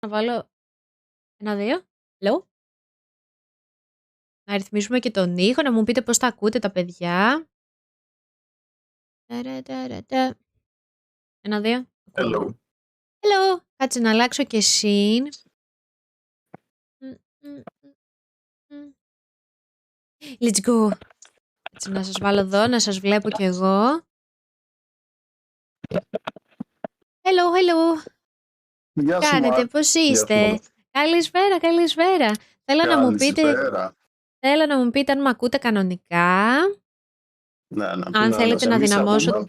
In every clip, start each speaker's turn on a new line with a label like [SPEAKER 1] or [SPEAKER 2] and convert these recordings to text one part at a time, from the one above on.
[SPEAKER 1] Να βάλω 1-2. Hello. Να ρυθμίσουμε και τον ήχο, να μου πείτε πώς τα ακούτε τα παιδιά. 1-2.
[SPEAKER 2] Hello.
[SPEAKER 1] Hello. Κάτσε να αλλάξω και συν. Let's go. Έτσι, να σας βάλω εδώ, να σας βλέπω κι εγώ. Hello, hello.
[SPEAKER 2] Γεια σου,
[SPEAKER 1] Κάνετε,
[SPEAKER 2] Μάρ.
[SPEAKER 1] πώς είστε? Καλησπέρα, καλησπέρα. Θέλω να μου πείτε αν με ακούτε κανονικά.
[SPEAKER 2] Ναι,
[SPEAKER 1] Αν θέλετε να δυναμώσω...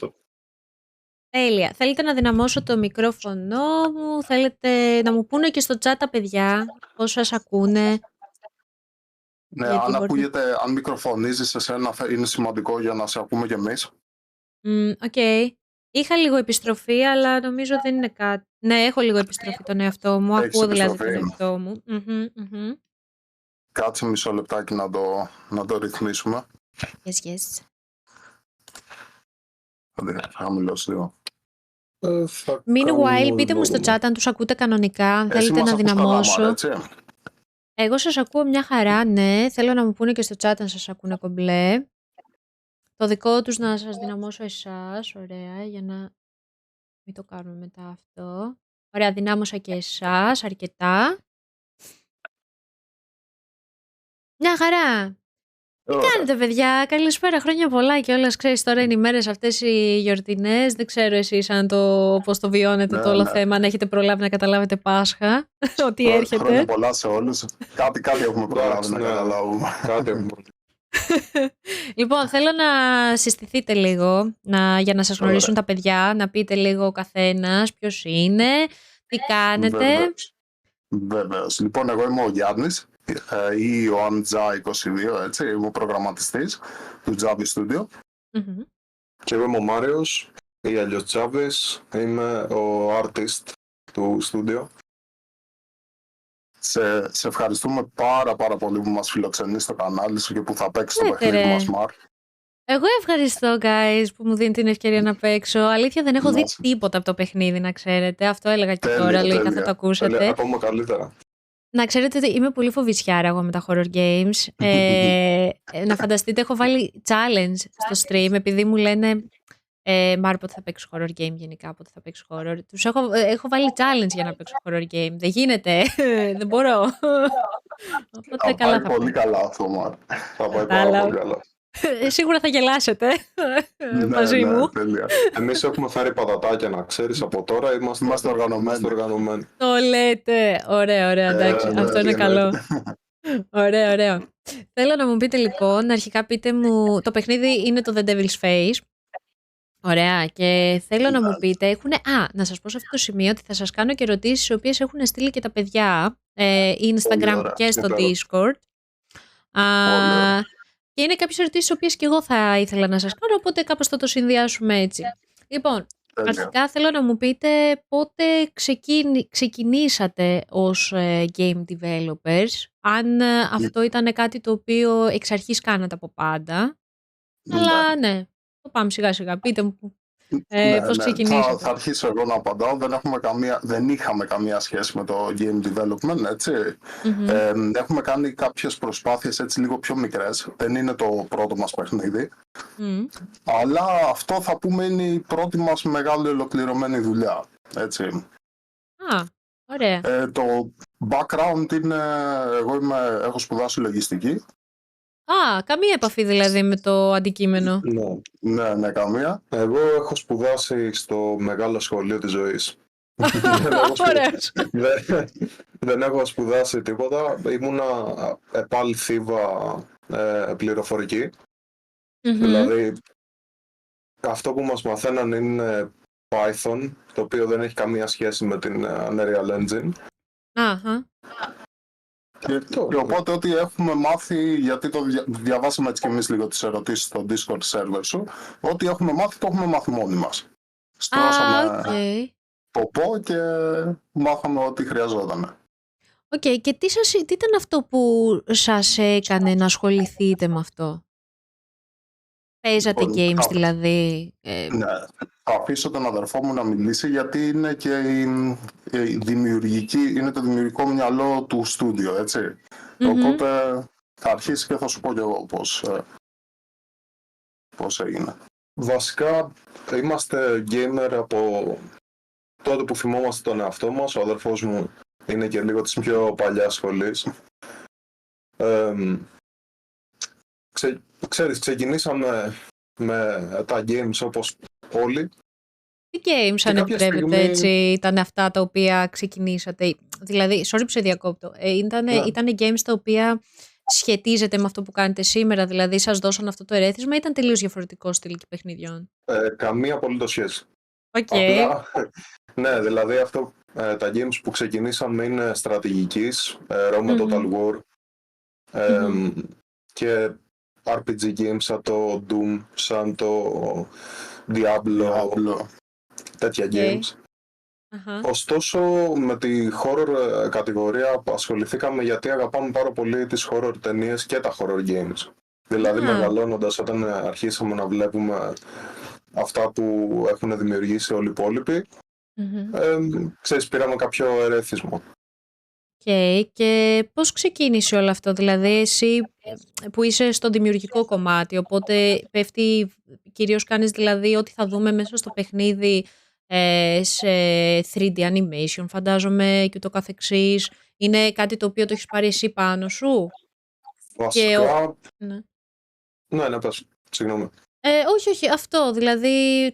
[SPEAKER 1] Τέλεια. Θέλετε να δυναμώσω το μικρόφωνο μου, θέλετε να μου πούνε και στο chat τα παιδιά πώς σας ακούνε.
[SPEAKER 2] Ναι, αν ακούγεται, αν μικροφωνίζεις εσένα είναι σημαντικό για να σε ακούμε κι εμείς.
[SPEAKER 1] Οκ. Είχα λίγο επιστροφή, αλλά νομίζω δεν είναι κάτι. Ναι, έχω λίγο επιστροφή τον εαυτό μου.
[SPEAKER 2] Έχεις
[SPEAKER 1] Ακούω δηλαδή
[SPEAKER 2] επιστροφή.
[SPEAKER 1] τον εαυτό μου.
[SPEAKER 2] Κάτσε μισό λεπτάκι να το ρυθμίσουμε.
[SPEAKER 1] Yes.
[SPEAKER 2] Θα χαμηλώσει λίγο.
[SPEAKER 1] Meanwhile, πείτε μου στο chat αν τους ακούτε κανονικά, αν θέλετε να δυναμώσω. Εγώ σας ακούω μια χαρά, ναι. Θέλω να μου πούνε και στο chat αν σας ακούνε κομπλέ. Το δικό τους να σας δυναμώσω εσάς. Ωραία, για να μην το κάνουμε μετά αυτό. Ωραία, δυνάμωσα και εσάς αρκετά. Μια χαρά! Τι κάνετε, παιδιά? Καλησπέρα, χρόνια πολλά και όλας. Ξέρεις, τώρα είναι οι μέρες αυτές οι γιορτινές. Δεν ξέρω εσείς πώς το βιώνετε το όλο θέμα, αν έχετε προλάβει να καταλάβετε Πάσχα, ότι έρχεται.
[SPEAKER 2] Χρόνια πολλά σε όλους. Κάτι έχουμε προλάβει να καταλάβουμε.
[SPEAKER 1] Λοιπόν, θέλω να συστηθείτε λίγο, για να σας γνωρίσουν τα παιδιά, να πείτε λίγο ο καθένας ποιος είναι, τι κάνετε.
[SPEAKER 2] Βέβαιως. Λοιπόν, εγώ είμαι ο Γιάννης. Ή ο Amja22, έτσι, είμαι ο προγραμματιστής του Javi Studio.
[SPEAKER 3] Και εγώ είμαι ο Μάριος, ή αλλιώς Τζάβης, είμαι ο artist του studio.
[SPEAKER 2] Σε ευχαριστούμε πάρα πολύ που μας φιλοξενείς στο κανάλι σου και που θα παίξεις το παιχνίδι μας, Μάρ.
[SPEAKER 1] Εγώ ευχαριστώ, guys, που μου δίνει την ευκαιρία να παίξω. Αλήθεια, δεν έχω δει τίποτα από το παιχνίδι, να ξέρετε. Αυτό έλεγα και τώρα, λογικά θα το ακούσατε.
[SPEAKER 3] Ακόμα καλύτερα.
[SPEAKER 1] Να ξέρετε ότι είμαι πολύ φοβισιάρα εγώ με τα horror games. Να φανταστείτε, έχω βάλει challenge στο stream, επειδή μου λένε Μάρ, πότε θα παίξω horror game γενικά, πότε θα παίξω horror. Τους έχω βάλει challenge για να παίξω horror game. Δεν γίνεται, δεν μπορώ.
[SPEAKER 2] Οπότε καλά θα πάει πολύ καλά αυτό, Μάρ.
[SPEAKER 3] Θα πάει πάρα πολύ καλά.
[SPEAKER 1] Σίγουρα θα γελάσετε μαζί μου.
[SPEAKER 3] Εμείς έχουμε φέρει πατατάκια, να ξέρεις, από τώρα. Είμαστε οργανωμένοι.
[SPEAKER 1] Το λέτε. Ωραία, εντάξει. Αυτό είναι καλό. Ωραίο. Θέλω να μου πείτε λοιπόν, αρχικά πείτε μου, το παιχνίδι είναι το The Devil's Face. Ωραία, και θέλω να μου πείτε, να σας πω σε αυτό το σημείο ότι θα σας κάνω και ερωτήσεις οι οποίες έχουν στείλει και τα παιδιά Instagram και στο Discord. Και είναι κάποιες ερωτήσεις οι οποίες και εγώ θα ήθελα να σας κάνω, οπότε κάπως θα το συνδυάσουμε έτσι. Λοιπόν, αρχικά θέλω να μου πείτε πότε ξεκινήσατε ως game developers, αν αυτό ήταν κάτι το οποίο εξ αρχής κάνατε από πάντα. Αλλά ναι, το πάμε σιγά σιγά. Πείτε μου πώς ξεκινήσατε.
[SPEAKER 2] Θα αρχίσω εγώ να απαντάω. Δεν είχαμε καμία σχέση με το game development, έτσι. Έχουμε κάνει κάποιες προσπάθειες έτσι λίγο πιο μικρές. Δεν είναι το πρώτο μας παιχνίδι. Αλλά αυτό θα πούμε είναι η πρώτη μας μεγάλη ολοκληρωμένη δουλειά, έτσι.
[SPEAKER 1] Ωραία.
[SPEAKER 2] Το background είναι, έχω σπουδάσει λογιστική.
[SPEAKER 1] Καμία επαφή δηλαδή με το αντικείμενο.
[SPEAKER 2] Ναι, καμία.
[SPEAKER 3] Εγώ έχω σπουδάσει στο μεγάλο σχολείο της ζωής. Δεν έχω σπουδάσει τίποτα. Ήμουνα πάλι θύβα πληροφορική. Δηλαδή, αυτό που μας μαθαίναν είναι Python, το οποίο δεν έχει καμία σχέση με την Unreal Engine.
[SPEAKER 2] Και οπότε ό,τι έχουμε μάθει, γιατί το διαβάσαμε έτσι και εμείς λίγο τις ερωτήσεις στο Discord server σου, ό,τι έχουμε μάθει το έχουμε μάθει μόνοι μας. Στρώσαμε ποπό και μάθαμε ό,τι χρειαζόταν.
[SPEAKER 1] Και τι ήταν αυτό που σας έκανε να ασχοληθείτε με αυτό? Παίζατε
[SPEAKER 2] Λοιπόν,
[SPEAKER 1] games δηλαδή?
[SPEAKER 2] ναι, θα αφήσω τον αδερφό μου να μιλήσει γιατί είναι και η δημιουργική, είναι το δημιουργικό μυαλό του στούντιο, έτσι. Οπότε θα αρχίσει και θα σου πω κι εγώ πώς έγινε.
[SPEAKER 3] Βασικά είμαστε gamer από τότε που θυμόμαστε τον εαυτό μας. Ο αδερφός μου είναι και λίγο της πιο παλιάς σχολής. Ξέρεις, ξεκινήσαμε με τα games όπως όλοι.
[SPEAKER 1] Τι games, αν επιτρέπετε, έτσι, ήταν αυτά τα οποία ξεκινήσατε? Δηλαδή, sorry που σε διακόπτω, ήταν games τα οποία σχετίζεται με αυτό που κάνετε σήμερα, δηλαδή σας δώσαν αυτό το ερέθισμα ή ήταν τελείως διαφορετικό στυλ και παιχνιδιών?
[SPEAKER 3] Καμία απολύτως σχέση.
[SPEAKER 1] Απλά,
[SPEAKER 3] ναι, δηλαδή τα games που ξεκινήσαμε είναι στρατηγικής, Roma Total War και RPG games σαν το Doom, σαν το Diablo, τέτοια games. Ωστόσο, με τη horror κατηγορία ασχοληθήκαμε γιατί αγαπάμε πάρα πολύ τις horror ταινίες και τα horror games. Δηλαδή, μεγαλώνοντας, όταν αρχίσαμε να βλέπουμε αυτά που έχουν δημιουργήσει όλοι οι υπόλοιποι, ξέρεις, πήραμε κάποιο ερέθισμα.
[SPEAKER 1] Και πώς ξεκίνησε όλο αυτό? Δηλαδή, εσύ που είσαι στο δημιουργικό κομμάτι, οπότε πέφτει, κυρίως κάνεις δηλαδή ό,τι θα δούμε μέσα στο παιχνίδι σε 3D animation, φαντάζομαι, και ούτω καθεξής. Είναι κάτι το οποίο το έχεις πάρει εσύ πάνω σου?
[SPEAKER 3] Βασικά... Ναι, πες. Συγγνώμη.
[SPEAKER 1] Όχι, αυτό. Δηλαδή,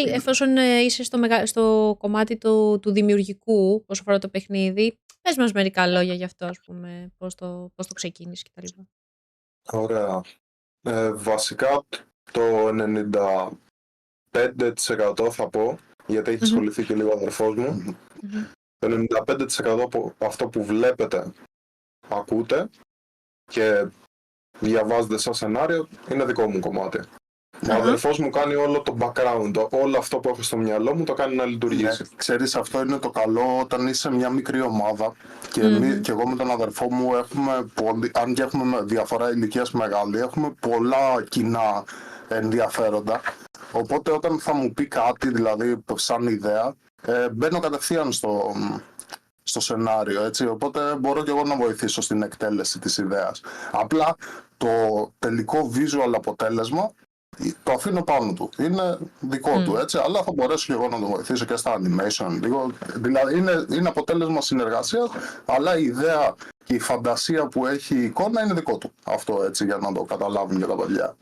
[SPEAKER 1] εφόσον είσαι στο κομμάτι του δημιουργικού, όσο αφορά το παιχνίδι, πες μας μερικά λόγια γι' αυτό, ας πούμε, πώς το ξεκίνησε κτλ.
[SPEAKER 3] Ωραία. Βασικά, το 95% θα πω, γιατί έχει ασχοληθεί και λίγο ο αδερφός μου. Το 95% από αυτό που βλέπετε, ακούτε και διαβάζετε σαν σενάριο, είναι δικό μου κομμάτι. Ο αδερφός μου κάνει όλο το background, όλο αυτό που έχω στο μυαλό μου το κάνει να λειτουργήσει.
[SPEAKER 2] Ναι, ξέρεις, αυτό είναι το καλό όταν είσαι μια μικρή ομάδα και εγώ με τον αδερφό μου έχουμε αν και έχουμε διαφορά ηλικίας μεγάλη, έχουμε πολλά κοινά ενδιαφέροντα. Οπότε όταν θα μου πει κάτι, δηλαδή σαν ιδέα, μπαίνω κατευθείαν στο σενάριο, έτσι, οπότε μπορώ και εγώ να βοηθήσω στην εκτέλεση της ιδέας. Απλά το τελικό visual αποτέλεσμα το αφήνω πάνω του. Είναι δικό του, έτσι, αλλά θα μπορέσω και εγώ να το βοηθήσω και στα animation. Δηλαδή είναι αποτέλεσμα συνεργασίας, αλλά η ιδέα και η φαντασία που έχει η εικόνα είναι δικό του. Αυτό, έτσι, για να το καταλάβουν και τα παιδιά.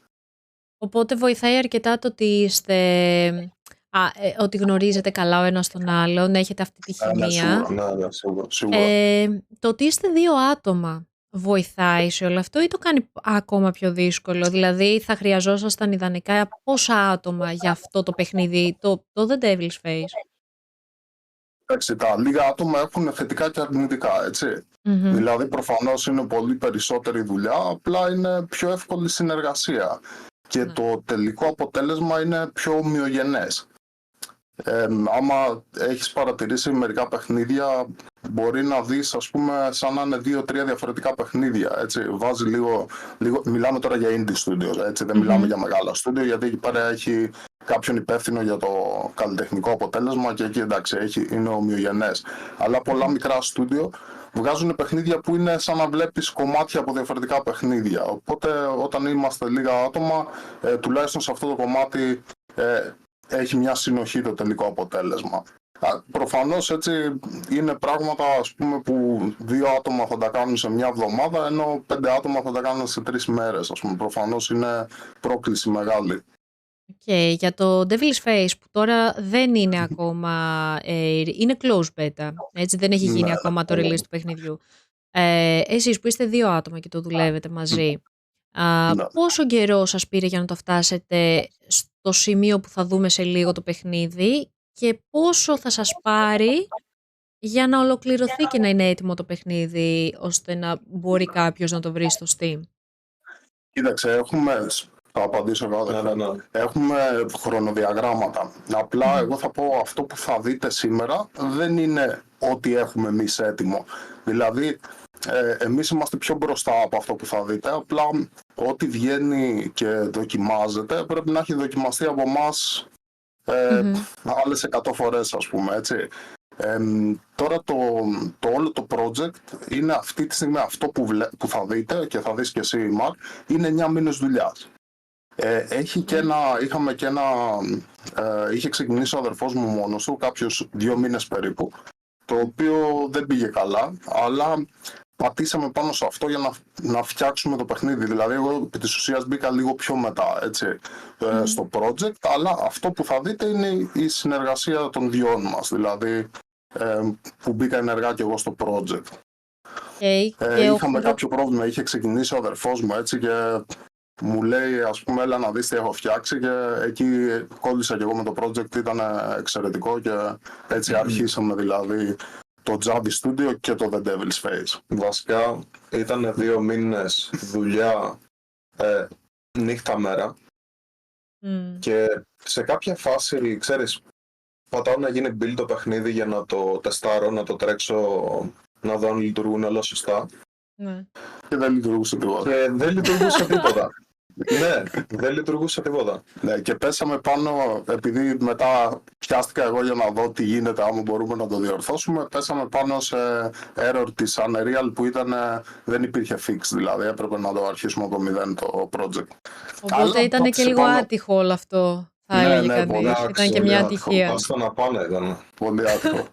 [SPEAKER 1] Οπότε βοηθάει αρκετά το ότι ότι γνωρίζετε καλά ο ένας τον άλλον, έχετε αυτή τη χημεία.
[SPEAKER 3] Ναι, σίγουρα.
[SPEAKER 1] Το ότι είστε δύο άτομα βοηθάει σε όλο αυτό ή το κάνει ακόμα πιο δύσκολο? Δηλαδή θα χρειαζόσασταν ιδανικά πόσα άτομα για αυτό το παιχνίδι, το The Devil's Face?
[SPEAKER 2] Εντάξει, τα λίγα άτομα έχουν θετικά και αρνητικά, έτσι. Δηλαδή προφανώς είναι πολύ περισσότερη δουλειά, απλά είναι πιο εύκολη συνεργασία. Και το τελικό αποτέλεσμα είναι πιο ομοιογενές. Άμα έχεις παρατηρήσει μερικά παιχνίδια, μπορεί να δεις, ας πούμε, σαν να είναι 2-3 διαφορετικά παιχνίδια, έτσι. Βάζει λίγο, μιλάμε τώρα για indie studios, έτσι, δεν μιλάμε για μεγάλα studio, γιατί εκεί πέρα έχει κάποιον υπεύθυνο για το καλλιτεχνικό αποτέλεσμα και εκεί, εντάξει, είναι ομοιογενές. Αλλά πολλά μικρά studio βγάζουν παιχνίδια που είναι σαν να βλέπεις κομμάτια από διαφορετικά παιχνίδια. Οπότε όταν είμαστε λίγα άτομα, τουλάχιστον σε αυτό το κομμάτι έχει μια συνοχή το τελικό αποτέλεσμα. Προφανώς, έτσι, είναι πράγματα, ας πούμε, που 2 άτομα θα τα κάνουν σε μια εβδομάδα, ενώ 5 άτομα θα τα κάνουν σε 3 μέρες. Ας πούμε. Προφανώς είναι πρόκληση μεγάλη.
[SPEAKER 1] Για το Devil's Face, που τώρα δεν είναι ακόμα, είναι close beta, έτσι, δεν έχει γίνει ακόμα το release του παιχνιδιού. Εσείς που είστε 2 άτομα και το δουλεύετε μαζί, πόσο καιρό σας πήρε για να το φτάσετε στο σημείο που θα δούμε σε λίγο το παιχνίδι και πόσο θα σας πάρει για να ολοκληρωθεί και να είναι έτοιμο το παιχνίδι ώστε να μπορεί κάποιος να το βρει στο Steam?
[SPEAKER 2] Κοίταξε, Θα απαντήσω εγώ.
[SPEAKER 3] Ναι.
[SPEAKER 2] Έχουμε χρονοδιαγράμματα. Απλά εγώ θα πω αυτό που θα δείτε σήμερα δεν είναι ό,τι έχουμε εμείς έτοιμο. Δηλαδή, εμείς είμαστε πιο μπροστά από αυτό που θα δείτε. Απλά ό,τι βγαίνει και δοκιμάζεται πρέπει να έχει δοκιμαστεί από εμάς άλλες 100 φορές, ας πούμε, έτσι. Τώρα το όλο το project είναι αυτή τη στιγμή αυτό που θα δείτε και θα δεις και εσύ, Μαρ, είναι 9 μήνες δουλειάς. Είχε ξεκινήσει ο αδερφός μου μόνος του, κάποιους 2 μήνες περίπου, το οποίο δεν πήγε καλά, αλλά πατήσαμε πάνω σε αυτό για να φτιάξουμε το παιχνίδι. Δηλαδή, εγώ επί της ουσίας μπήκα λίγο πιο μετά, έτσι, στο project, αλλά αυτό που θα δείτε είναι η συνεργασία των δυο μας, δηλαδή που μπήκα ενεργά και εγώ στο project. Είχαμε κάποιο πρόβλημα, είχε ξεκινήσει ο αδερφός μου, έτσι, και μου λέει, ας πούμε, έλα να δεις τι έχω φτιάξει, και εκεί κόλλησα και εγώ με το project, ήταν εξαιρετικό και έτσι αρχίσαμε δηλαδή το Javi Studio και το The Devil's Face.
[SPEAKER 3] Βασικά ήταν 2 μήνες δουλειά νύχτα μέρα και σε κάποια φάση, ξέρεις, πατάω να γίνει build το παιχνίδι για να το τεστάρω, να το τρέξω, να δω αν λειτουργούν όλα σωστά.
[SPEAKER 2] Ναι. Και δεν λειτουργούσε τίποτα.
[SPEAKER 3] Ναι, δεν λειτουργούσε τίποτα.
[SPEAKER 2] Ναι, και πέσαμε πάνω, επειδή μετά πιάστηκα εγώ για να δω τι γίνεται, άμα μπορούμε να το διορθώσουμε, πέσαμε πάνω σε error της Unreal που δεν υπήρχε fix, δηλαδή έπρεπε να το αρχίσουμε από το 0 το project.
[SPEAKER 1] Οπότε ήταν και λίγο άτυχο όλο αυτό, θα έλεγε κανείς. Ήταν και μια ατυχία.
[SPEAKER 3] Άστα να πάνε ήταν.
[SPEAKER 2] Πολύ άτυχο.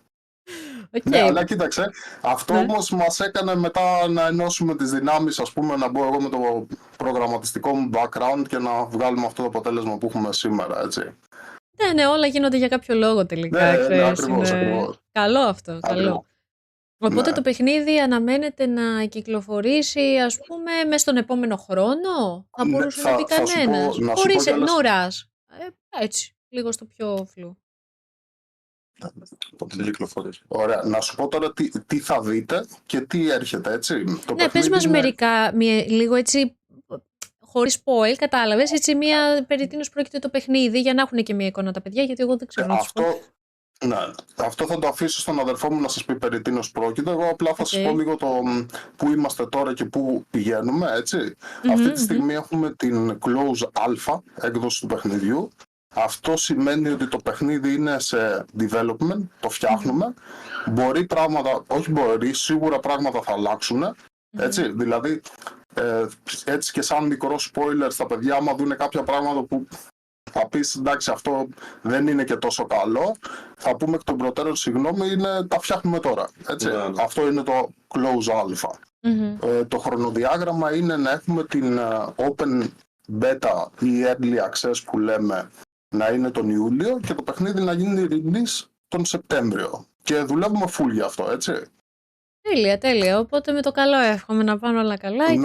[SPEAKER 2] Ναι, αλλά κοίταξε, αυτό όμως μας έκανε μετά να ενώσουμε τις δυνάμεις, ας πούμε, να μπω εγώ με το προγραμματιστικό μου background και να βγάλουμε αυτό το αποτέλεσμα που έχουμε σήμερα, έτσι.
[SPEAKER 1] Ναι, όλα γίνονται για κάποιο λόγο τελικά.
[SPEAKER 2] Ναι, ακριβώς.
[SPEAKER 1] Καλό αυτό, καλό. Οπότε το παιχνίδι αναμένεται να κυκλοφορήσει, ας πούμε, μέσα στον επόμενο χρόνο. Θα μπορούσε να πει κανένας. Χωρίς νουράς. Έτσι, λίγο στο πιο φλου.
[SPEAKER 2] Ωραία, να σου πω τώρα τι θα δείτε και τι έρχεται, έτσι.
[SPEAKER 1] Ναι, πες μας μερικά, λίγο έτσι, χωρίς spoil, κατάλαβες, έτσι περί τίνος πρόκειται το παιχνίδι, για να έχουν και μια εικόνα τα παιδιά, γιατί εγώ δεν ξέρω.
[SPEAKER 2] Αυτό θα το αφήσω στον αδερφό μου να σας πει περί τίνος πρόκειται. Εγώ απλά θα σας πω λίγο που είμαστε τώρα και που πηγαίνουμε, έτσι. Αυτή τη στιγμή έχουμε την Close Alpha έκδοση του παιχνιδιού. Αυτό σημαίνει ότι το παιχνίδι είναι σε development, το φτιάχνουμε. Σίγουρα πράγματα θα αλλάξουν. Έτσι, δηλαδή, έτσι και σαν μικρό spoiler στα παιδιά, άμα δουν κάποια πράγματα που θα πεις εντάξει αυτό δεν είναι και τόσο καλό, θα πούμε εκ των προτέρων συγγνώμη, τα φτιάχνουμε τώρα. Έτσι. Αυτό είναι το Close Alpha. Το χρονοδιάγραμμα είναι να έχουμε την Open Beta ή Early Access που λέμε να είναι τον Ιούλιο και το παιχνίδι να γίνει release τον Σεπτέμβριο. Και δουλεύουμε full για αυτό, έτσι.
[SPEAKER 1] Τέλεια. Οπότε με το καλό εύχομαι να πάνε όλα καλά και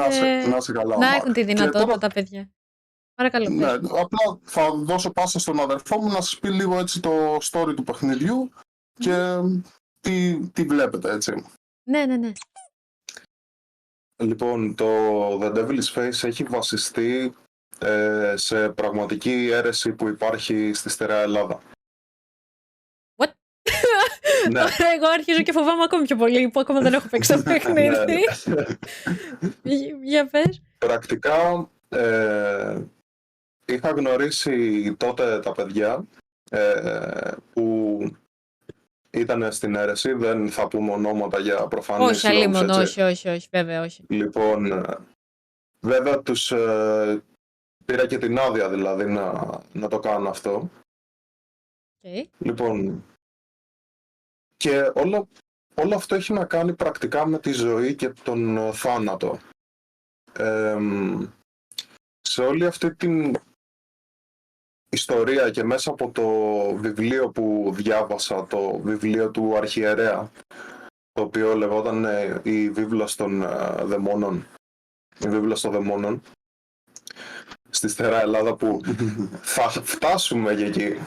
[SPEAKER 1] να έχουν τη δυνατότητα τα παιδιά. Παρακαλώ.
[SPEAKER 2] Ναι, απλά θα δώσω πάσα στον αδερφό μου να σας πει λίγο έτσι το story του παιχνιδιού και τι βλέπετε, έτσι.
[SPEAKER 1] Ναι.
[SPEAKER 3] Λοιπόν, το The Devil's Face έχει βασιστεί σε πραγματική αίρεση που υπάρχει στη στερεά Ελλάδα.
[SPEAKER 1] What? Ναι. Εγώ αρχίζω και φοβάμαι ακόμη πιο πολύ που ακόμα δεν έχω παίξει το παιχνίδι. Για πες.
[SPEAKER 3] Πρακτικά είχα γνωρίσει τότε τα παιδιά που ήταν στην αίρεση, δεν θα πούμε ονόματα για προφανείς λόγους.
[SPEAKER 1] Όχι, βέβαια όχι.
[SPEAKER 3] Λοιπόν, βέβαια τους πήρα και την άδεια δηλαδή να το κάνω αυτό. Λοιπόν, και όλο αυτό έχει να κάνει πρακτικά με τη ζωή και τον θάνατο. Σε όλη αυτή την ιστορία και μέσα από το βιβλίο που διάβασα, το βιβλίο του Αρχιερέα, το οποίο λεγόταν η βίβλος των δαιμόνων, η βίβλος των δαιμόνων, στη στερεά Ελλάδα που θα φτάσουμε για εκεί.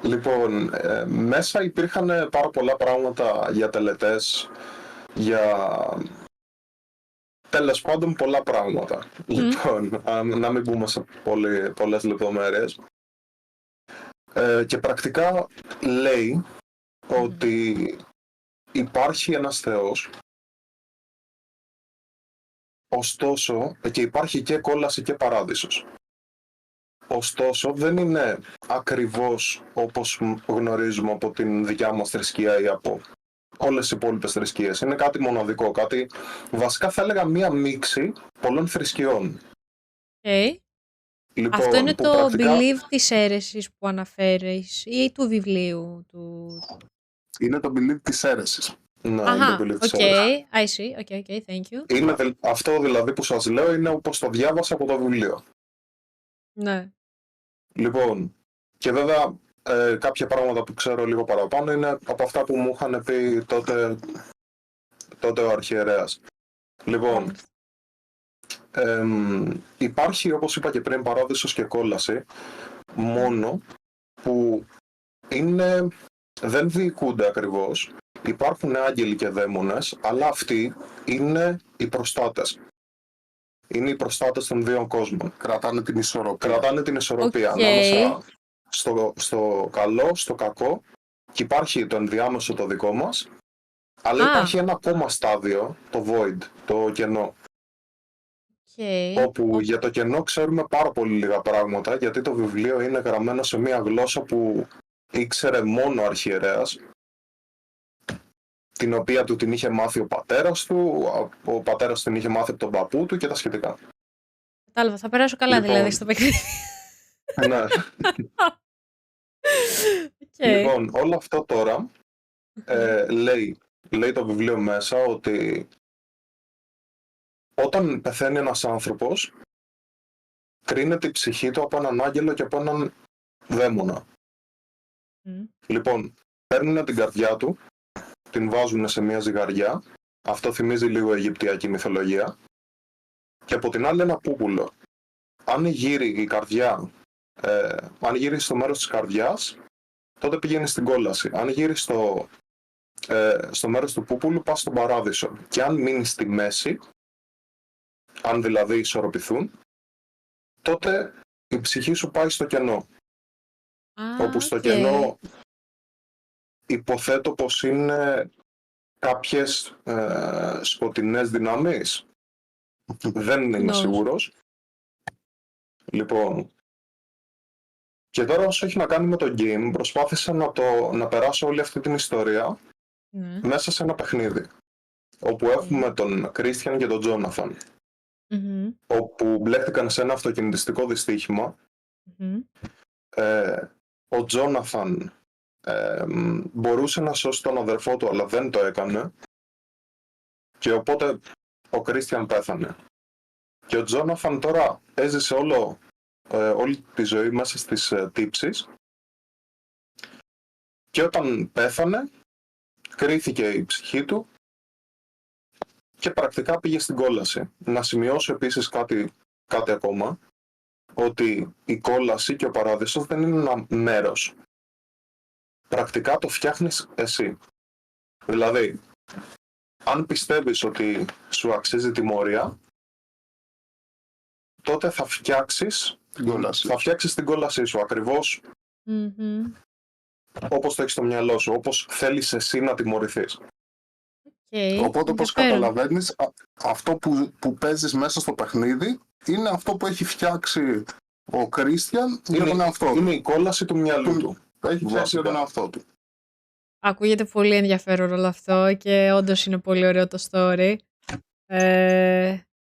[SPEAKER 3] Λοιπόν, μέσα υπήρχαν πάρα πολλά πράγματα για τελετές, για τέλος πάντων πολλά πράγματα. Λοιπόν, να μην μπούμε σε πολλές λεπτομέρειες. Και πρακτικά λέει ότι υπάρχει ένας Θεός, ωστόσο, και υπάρχει και κόλαση και παράδεισος. Ωστόσο, δεν είναι ακριβώς όπως γνωρίζουμε από την δικιά μας θρησκεία ή από όλες οι υπόλοιπες θρησκείες. Είναι κάτι μοναδικό, κάτι βασικά θα έλεγα μία μίξη πολλών θρησκειών.
[SPEAKER 1] Okay.
[SPEAKER 3] Λοιπόν,
[SPEAKER 1] αυτό είναι το
[SPEAKER 3] πρακτικά...
[SPEAKER 1] belief της αίρεσης που αναφέρεις ή του βιβλίου του...
[SPEAKER 2] Είναι το belief της αίρεσης.
[SPEAKER 3] Ναι, είναι το belief της αίρεσης.
[SPEAKER 1] I see. Okay, thank you.
[SPEAKER 3] Είναι, αυτό δηλαδή που σας λέω είναι όπως το διάβασα από το βιβλίο. Ναι. Λοιπόν, και βέβαια κάποια πράγματα που ξέρω λίγο παραπάνω είναι από αυτά που μου είχαν πει τότε ο αρχιερέας. Λοιπόν, υπάρχει, όπως είπα και πριν, παράδεισος και κόλαση, μόνο που δεν διοικούνται ακριβώς. Υπάρχουν άγγελοι και δαίμονες, αλλά αυτοί είναι οι προστάτες. Είναι οι προστάτες των δύο κόσμων.
[SPEAKER 2] Κρατάνε την ισορροπία.
[SPEAKER 3] Ανάμεσα στο καλό, στο κακό, και υπάρχει το ενδιάμεσο το δικό μας, αλλά υπάρχει ένα ακόμα στάδιο, το void, το κενό. Όπου για το κενό ξέρουμε πάρα πολύ λίγα πράγματα, γιατί το βιβλίο είναι γραμμένο σε μια γλώσσα που ήξερε μόνο ο αρχιερέας, την οποία του την είχε μάθει ο πατέρας του, ο πατέρας την είχε μάθει από τον παππού του και τα σχετικά.
[SPEAKER 1] Κατάλαβα, θα περάσω καλά δηλαδή στο παιχνίδι.
[SPEAKER 3] Ναι. Λοιπόν, όλο αυτό τώρα λέει το βιβλίο μέσα ότι όταν πεθαίνει ένας άνθρωπος, κρίνεται η ψυχή του από έναν άγγελο και από έναν δαίμονα. Λοιπόν, παίρνουν την καρδιά του, την βάζουν σε μια ζυγαριά, αυτό θυμίζει λίγο αιγυπτιακή μυθολογία, και από την άλλη ένα πούπουλο. Αν γύρει η καρδιά, αν γύρει στο μέρος της καρδιάς, τότε πηγαίνει στην κόλαση. Αν γύρει στο μέρος του πούπουλου, πας στον παράδεισο. Και αν μείνει στη μέση, αν δηλαδή ισορροπηθούν, τότε η ψυχή σου πάει στο κενό. Όπου στο κενό υποθέτω πως είναι κάποιες σκοτεινές δυνάμεις. Δεν είμαι σίγουρος. Λοιπόν, και τώρα όσο έχει να κάνει με το game, προσπάθησα να περάσω όλη αυτή την ιστορία μέσα σε ένα παιχνίδι. Όπου έχουμε τον Christian και τον Jonathan. Όπου μπλέχτηκαν σε ένα αυτοκινητιστικό δυστύχημα. Ο Jonathan μπορούσε να σώσει τον αδερφό του, αλλά δεν το έκανε. Και οπότε ο Christian πέθανε. Και ο Jonathan τώρα έζησε όλη τη ζωή μέσα στις τύψεις. Και όταν πέθανε, κρίθηκε η ψυχή του και πρακτικά πήγε στην κόλαση. Να σημειώσω επίσης κάτι ακόμα, ότι η κόλαση και ο παράδεισος δεν είναι ένα μέρος. Πρακτικά το φτιάχνεις εσύ. Δηλαδή, αν πιστεύεις ότι σου αξίζει τιμωρία, τότε θα φτιάξεις την κόλασή σου ακριβώς όπως το έχεις στο μυαλό σου, όπως θέλεις εσύ να τιμωρηθείς.
[SPEAKER 2] Οπότε, όπως καταλαβαίνεις, αυτό που παίζεις μέσα στο παιχνίδι είναι αυτό που έχει φτιάξει ο Κρίστιαν για τον εαυτό του.
[SPEAKER 3] Είναι η κόλαση του μυαλού του.
[SPEAKER 2] Έχει φτιάξει για τον εαυτό του.
[SPEAKER 1] Ακούγεται πολύ ενδιαφέρον όλο αυτό και όντως είναι πολύ ωραίο το story.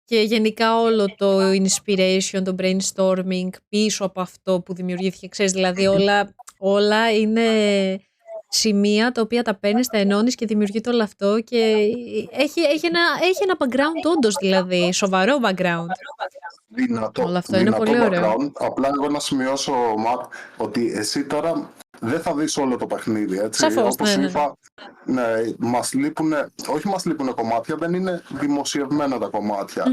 [SPEAKER 1] Και γενικά όλο το inspiration, το brainstorming πίσω από αυτό που δημιουργήθηκε, ξέρεις, δηλαδή όλα είναι σημεία τα οποία τα παίρνεις, τα ενώνεις και δημιουργείται όλο αυτό και έχει ένα background όντως, δηλαδή, σοβαρό background. Όλο αυτό είναι πολύ ωραίο.
[SPEAKER 2] Απλά εγώ να σημειώσω, Ματ, ότι εσύ τώρα δεν θα δεις όλο το παιχνίδι, έτσι.
[SPEAKER 1] Σαφώς,
[SPEAKER 2] όπως είπα, μας λείπουν κομμάτια, δεν είναι δημοσιευμένα τα κομμάτια.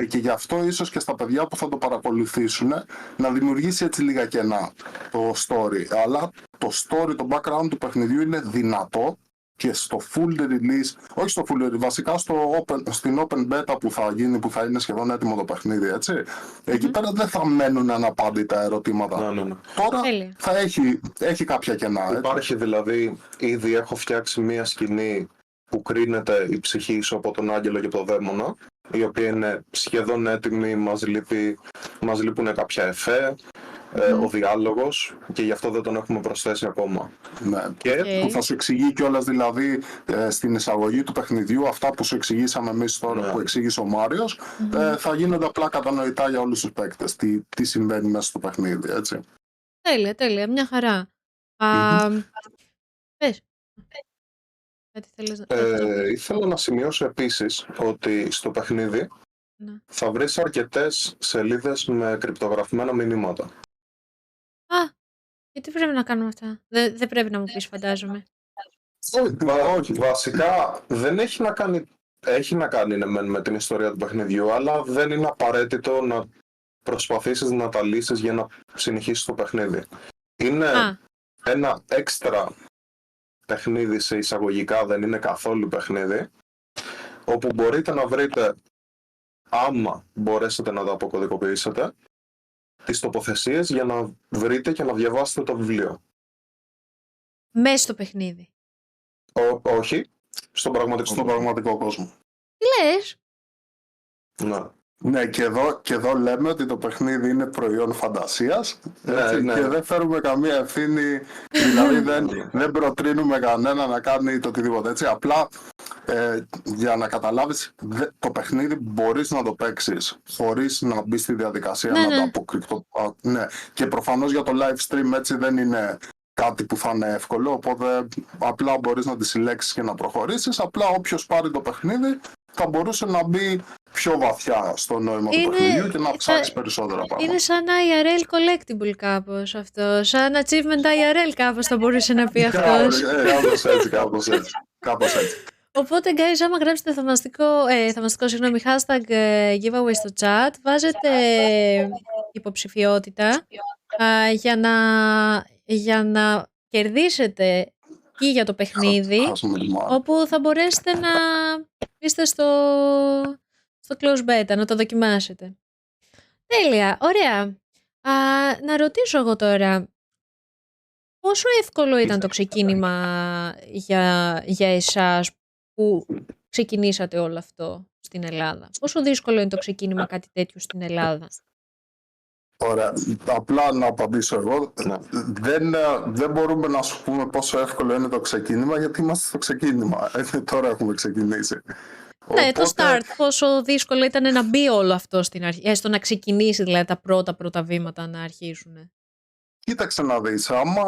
[SPEAKER 2] Και γι' αυτό ίσως και στα παιδιά που θα το παρακολουθήσουν να δημιουργήσει έτσι λίγα κενά το story. Αλλά το story, το background του παιχνιδιού είναι δυνατό και στο full release, όχι στο full release, βασικά στην open beta που θα γίνει, που θα είναι σχεδόν έτοιμο το παιχνίδι, έτσι. Εκεί πέρα δεν θα μένουν αναπάντητα ερωτήματα.
[SPEAKER 3] Ναι.
[SPEAKER 2] Τώρα θα έχει κάποια κενά.
[SPEAKER 3] Υπάρχει δηλαδή, ήδη έχω φτιάξει μία σκηνή που κρίνεται η ψυχή σου από τον άγγελο και τον δαίμονα, η οποία είναι σχεδόν έτοιμη, μας λείπουν κάποια εφέ, ο διάλογος, και γι' αυτό δεν τον έχουμε προσθέσει ακόμα.
[SPEAKER 2] Ναι. Και που θα σου εξηγεί κιόλας, δηλαδή στην εισαγωγή του παιχνιδιού, αυτά που σου εξηγήσαμε εμείς τώρα, που εξήγησε ο Μάριος, θα γίνονται απλά κατανοητά για όλους τους παίκτες τι συμβαίνει μέσα στο παιχνίδι, έτσι.
[SPEAKER 1] Τέλεια, μια χαρά. Πες.
[SPEAKER 3] Ήθελα να σημειώσω επίσης ότι στο παιχνίδι θα βρεις αρκετές σελίδες με κρυπτογραφημένα μηνύματα.
[SPEAKER 1] Γιατί πρέπει να κάνουμε αυτά? Δεν πρέπει να μου πεις, φαντάζομαι.
[SPEAKER 3] Όχι, βασικά δεν έχει να κάνει. Έχει να κάνει με την ιστορία του παιχνιδιού, αλλά δεν είναι απαραίτητο να προσπαθήσεις να τα λύσεις για να συνεχίσεις το παιχνίδι. Είναι ένα έξτρα παιχνίδι σε εισαγωγικά, δεν είναι καθόλου παιχνίδι, όπου μπορείτε να βρείτε, άμα μπορέσετε να τα αποκωδικοποιήσετε, τις τοποθεσίες για να βρείτε και να διαβάσετε το βιβλίο.
[SPEAKER 1] Μέσα στο παιχνίδι?
[SPEAKER 3] Όχι, στον πραγματικό κόσμο.
[SPEAKER 1] Τι λες?
[SPEAKER 2] Ναι, και εδώ λέμε ότι το παιχνίδι είναι προϊόν φαντασίας, και δεν φέρουμε καμία ευθύνη, δηλαδή δεν προτρύνουμε κανένα να κάνει το οτιδήποτε, έτσι. Απλά για να καταλάβεις, το παιχνίδι μπορείς να το παίξεις χωρίς να μπεις στη διαδικασία να το αποκρυπτοποιήσεις. Ναι. Και προφανώς για το live stream έτσι δεν είναι κάτι που θα είναι εύκολο, οπότε απλά μπορείς να τη συλλέξεις και να προχωρήσεις. Απλά όποιος πάρει το παιχνίδι θα μπορούσε να μπει πιο βαθιά στο νόημα του παιχνιδιού και να ψάξει περισσότερα πράγματα.
[SPEAKER 1] Είναι σαν IRL collectible κάπως αυτό, σαν achievement IRL κάπως θα μπορούσε να πει αυτός.
[SPEAKER 2] Κάπως έτσι.
[SPEAKER 1] Οπότε, guys, άμα γράψετε θαυμαστικό hashtag giveaway στο chat, βάζετε υποψηφιότητα για να κερδίσετε και για το παιχνίδι, όπου θα μπορέσετε να είστε στο close beta, να το δοκιμάσετε. Τέλεια, ωραία. Να ρωτήσω εγώ τώρα, πόσο εύκολο ήταν το ξεκίνημα για εσάς που ξεκινήσατε όλο αυτό στην Ελλάδα? Πόσο δύσκολο είναι το ξεκίνημα κάτι τέτοιο στην Ελλάδα?
[SPEAKER 2] Ωραία. Απλά να απαντήσω εγώ. Δεν μπορούμε να σου πούμε πόσο εύκολο είναι το ξεκίνημα, γιατί είμαστε στο ξεκίνημα. Τώρα έχουμε ξεκινήσει.
[SPEAKER 1] Ναι, το start. Πόσο δύσκολο ήταν να μπει όλο αυτό στην αρχή, έστω να ξεκινήσει δηλαδή τα πρώτα βήματα να αρχίσουν?
[SPEAKER 2] Κοίταξε να δεις, άμα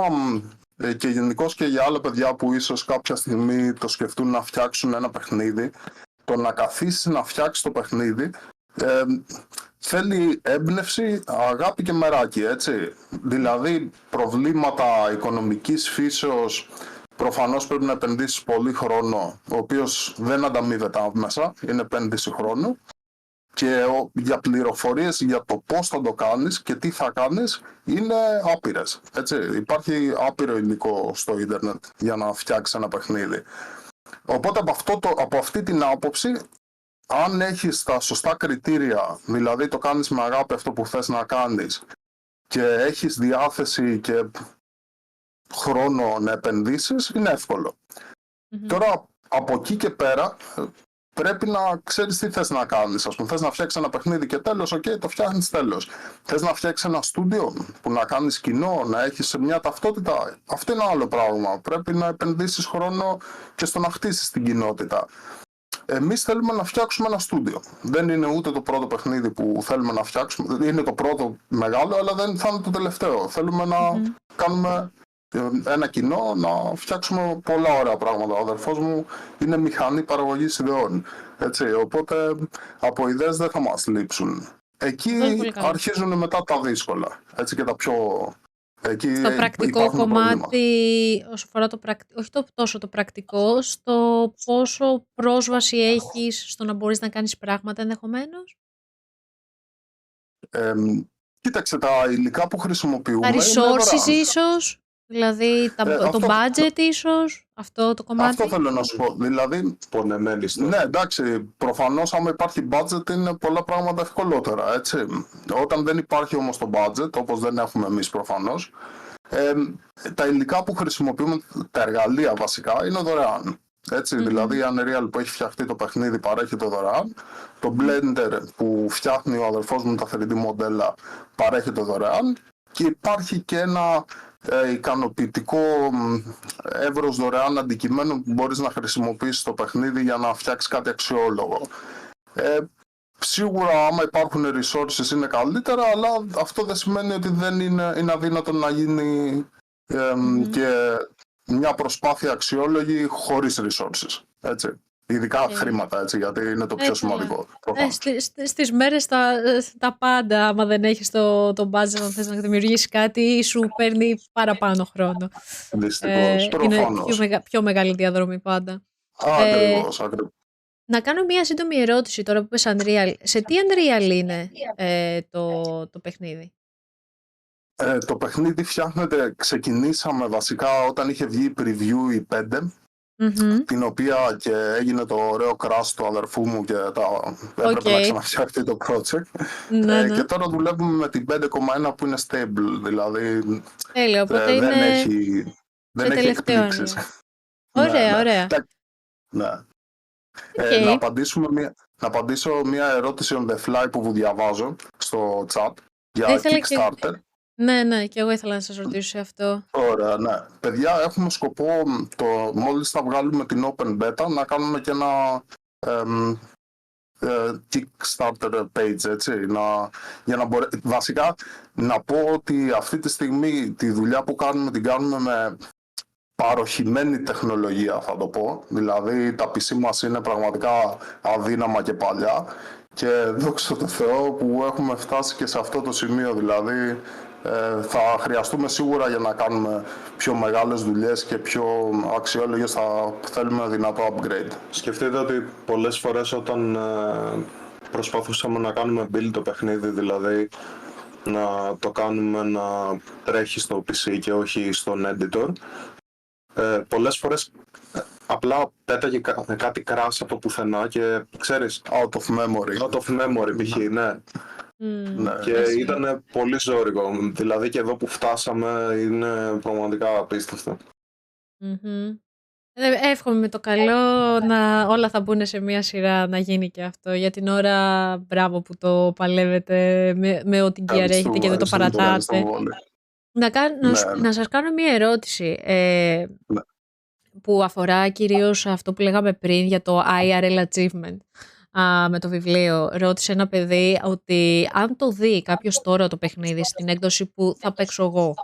[SPEAKER 2] και γενικώς και για άλλα παιδιά που ίσως κάποια στιγμή το σκεφτούν να φτιάξουν ένα παιχνίδι, το να καθίσεις να φτιάξεις το παιχνίδι θέλει έμπνευση, αγάπη και μεράκι, έτσι. Δηλαδή προβλήματα οικονομικής φύσεως, προφανώς πρέπει να επενδύσεις πολύ χρόνο, ο οποίος δεν ανταμείβεται άμεσα, είναι επένδυση χρόνου. Και για πληροφορίες για το πώς θα το κάνεις και τι θα κάνεις είναι άπειρες. Έτσι. Υπάρχει άπειρο υλικό στο ίντερνετ για να φτιάξεις ένα παιχνίδι. Οπότε από αυτή την άποψη, αν έχεις τα σωστά κριτήρια, δηλαδή το κάνεις με αγάπη αυτό που θες να κάνεις και έχεις διάθεση και χρόνο να επενδύσεις, είναι εύκολο. Τώρα από εκεί και πέρα πρέπει να ξέρεις τι θες να κάνεις. Ας πούμε, θες να φτιάξεις ένα παιχνίδι και τέλος, το φτιάχνεις τέλος. Θες να φτιάξεις ένα στούντιο που να κάνεις κοινό, να έχεις μια ταυτότητα, αυτό είναι άλλο πράγμα. Πρέπει να επενδύσεις χρόνο και στο να χτίσεις την κοινότητα. Εμείς θέλουμε να φτιάξουμε ένα στούντιο. Δεν είναι ούτε το πρώτο παιχνίδι που θέλουμε να φτιάξουμε. Είναι το πρώτο μεγάλο, αλλά δεν θα είναι το τελευταίο. Θέλουμε να κάνουμε ένα κοινό, να φτιάξουμε πολλά ωραία πράγματα. Ο αδερφός μου είναι μηχανή παραγωγής ιδεών. Έτσι, οπότε από ιδέες δεν θα μας λείψουν. Εκεί αρχίζουν μετά τα δύσκολα. Έτσι, και τα πιο... Εκεί
[SPEAKER 1] στο πρακτικό κομμάτι, όσο φορά όχι τόσο το πρακτικό, στο πόσο πρόσβαση έχεις στο να μπορείς να κάνεις πράγματα ενδεχομένως.
[SPEAKER 2] Κοίταξε, τα υλικά που χρησιμοποιούμε...
[SPEAKER 1] Τα resources ίσως. Δηλαδή το budget ίσως, αυτό το κομμάτι.
[SPEAKER 2] Αυτό θέλω να σου πω. Δηλαδή, ναι, εντάξει, προφανώς άμα υπάρχει budget είναι πολλά πράγματα ευκολότερα, έτσι. Όταν δεν υπάρχει όμως το budget, όπως δεν έχουμε εμείς προφανώς, τα υλικά που χρησιμοποιούμε, τα εργαλεία βασικά, είναι δωρεάν. Έτσι, δηλαδή η Unreal που έχει φτιαχτεί το παιχνίδι παρέχει το δωρεάν, το Blender που φτιάχνει ο αδερφός μου τα 3D μοντέλα παρέχει το δωρεάν και υπάρχει και ένα ικανοποιητικό εύρος δωρεάν αντικειμένων που μπορείς να χρησιμοποιήσεις στο παιχνίδι για να φτιάξεις κάτι αξιόλογο. Σίγουρα άμα υπάρχουν resources είναι καλύτερα, αλλά αυτό δεν σημαίνει ότι δεν είναι αδύνατο να γίνει και μια προσπάθεια αξιόλογη χωρίς resources. Έτσι. Ειδικά χρήματα, έτσι, γιατί είναι το πιο σημαντικό.
[SPEAKER 1] Στις μέρες τα πάντα, άμα δεν έχεις το budget να θες να δημιουργήσεις κάτι, σου παίρνει παραπάνω χρόνο.
[SPEAKER 2] Δυστυχώς, προφανώς.
[SPEAKER 1] Είναι πιο μεγάλη διαδρομή πάντα.
[SPEAKER 2] Ακριβώς.
[SPEAKER 1] Να κάνω μια σύντομη ερώτηση τώρα που είπες Unreal. Σε τι Unreal είναι το παιχνίδι?
[SPEAKER 2] Το παιχνίδι φτιάχνεται, ξεκινήσαμε βασικά όταν είχε βγει η preview η 5, την οποία και έγινε το ωραίο crash του αδερφού μου και έπρεπε να ξαναφτιαχτεί το project. Και τώρα δουλεύουμε με την 5.1 που είναι stable, δηλαδή δεν έχει εκπλήξεις.
[SPEAKER 1] Ωραία.
[SPEAKER 2] Ναι. Να απαντήσω μια ερώτηση on the fly που διαβάζω στο chat για Kickstarter.
[SPEAKER 1] Ναι, και εγώ ήθελα να σας ρωτήσω σε αυτό.
[SPEAKER 2] Ωραία, ναι. Παιδιά, έχουμε σκοπό μόλις θα βγάλουμε την Open Beta να κάνουμε και ένα Kickstarter page, έτσι. Βασικά, να πω ότι αυτή τη στιγμή τη δουλειά που κάνουμε την κάνουμε με παροχημένη τεχνολογία, θα το πω. Δηλαδή, τα PC μας είναι πραγματικά αδύναμα και παλιά και δόξα τω Θεώ που έχουμε φτάσει και σε αυτό το σημείο, δηλαδή θα χρειαστούμε σίγουρα για να κάνουμε πιο μεγάλες δουλειές και πιο αξιόλογες, θα θέλουμε δυνατό upgrade.
[SPEAKER 3] Σκεφτείτε ότι πολλές φορές όταν προσπαθούσαμε να κάνουμε build το παιχνίδι, δηλαδή να το κάνουμε να τρέχει στο PC και όχι στον editor, πολλές φορές απλά πέταγε κάτι crash από πουθενά και ξέρεις,
[SPEAKER 2] out of memory
[SPEAKER 3] π.χ. ναι. Και ήταν πολύ ζώρικο. Δηλαδή και εδώ που φτάσαμε είναι πραγματικά απίστευτο.
[SPEAKER 1] Εύχομαι με το καλό να όλα θα μπουν σε μια σειρά να γίνει και αυτό. Για την ώρα μπράβο που το παλεύετε με ό,τι gear έχετε και δεν το παρατάτε. Να σας κάνω μια ερώτηση που αφορά κυρίως αυτό που λέγαμε πριν για το IRL achievement. Με το βιβλίο ρώτησε ένα παιδί ότι αν το δει κάποιος τώρα το παιχνίδι στην έκδοση που θα παίξω εγώ,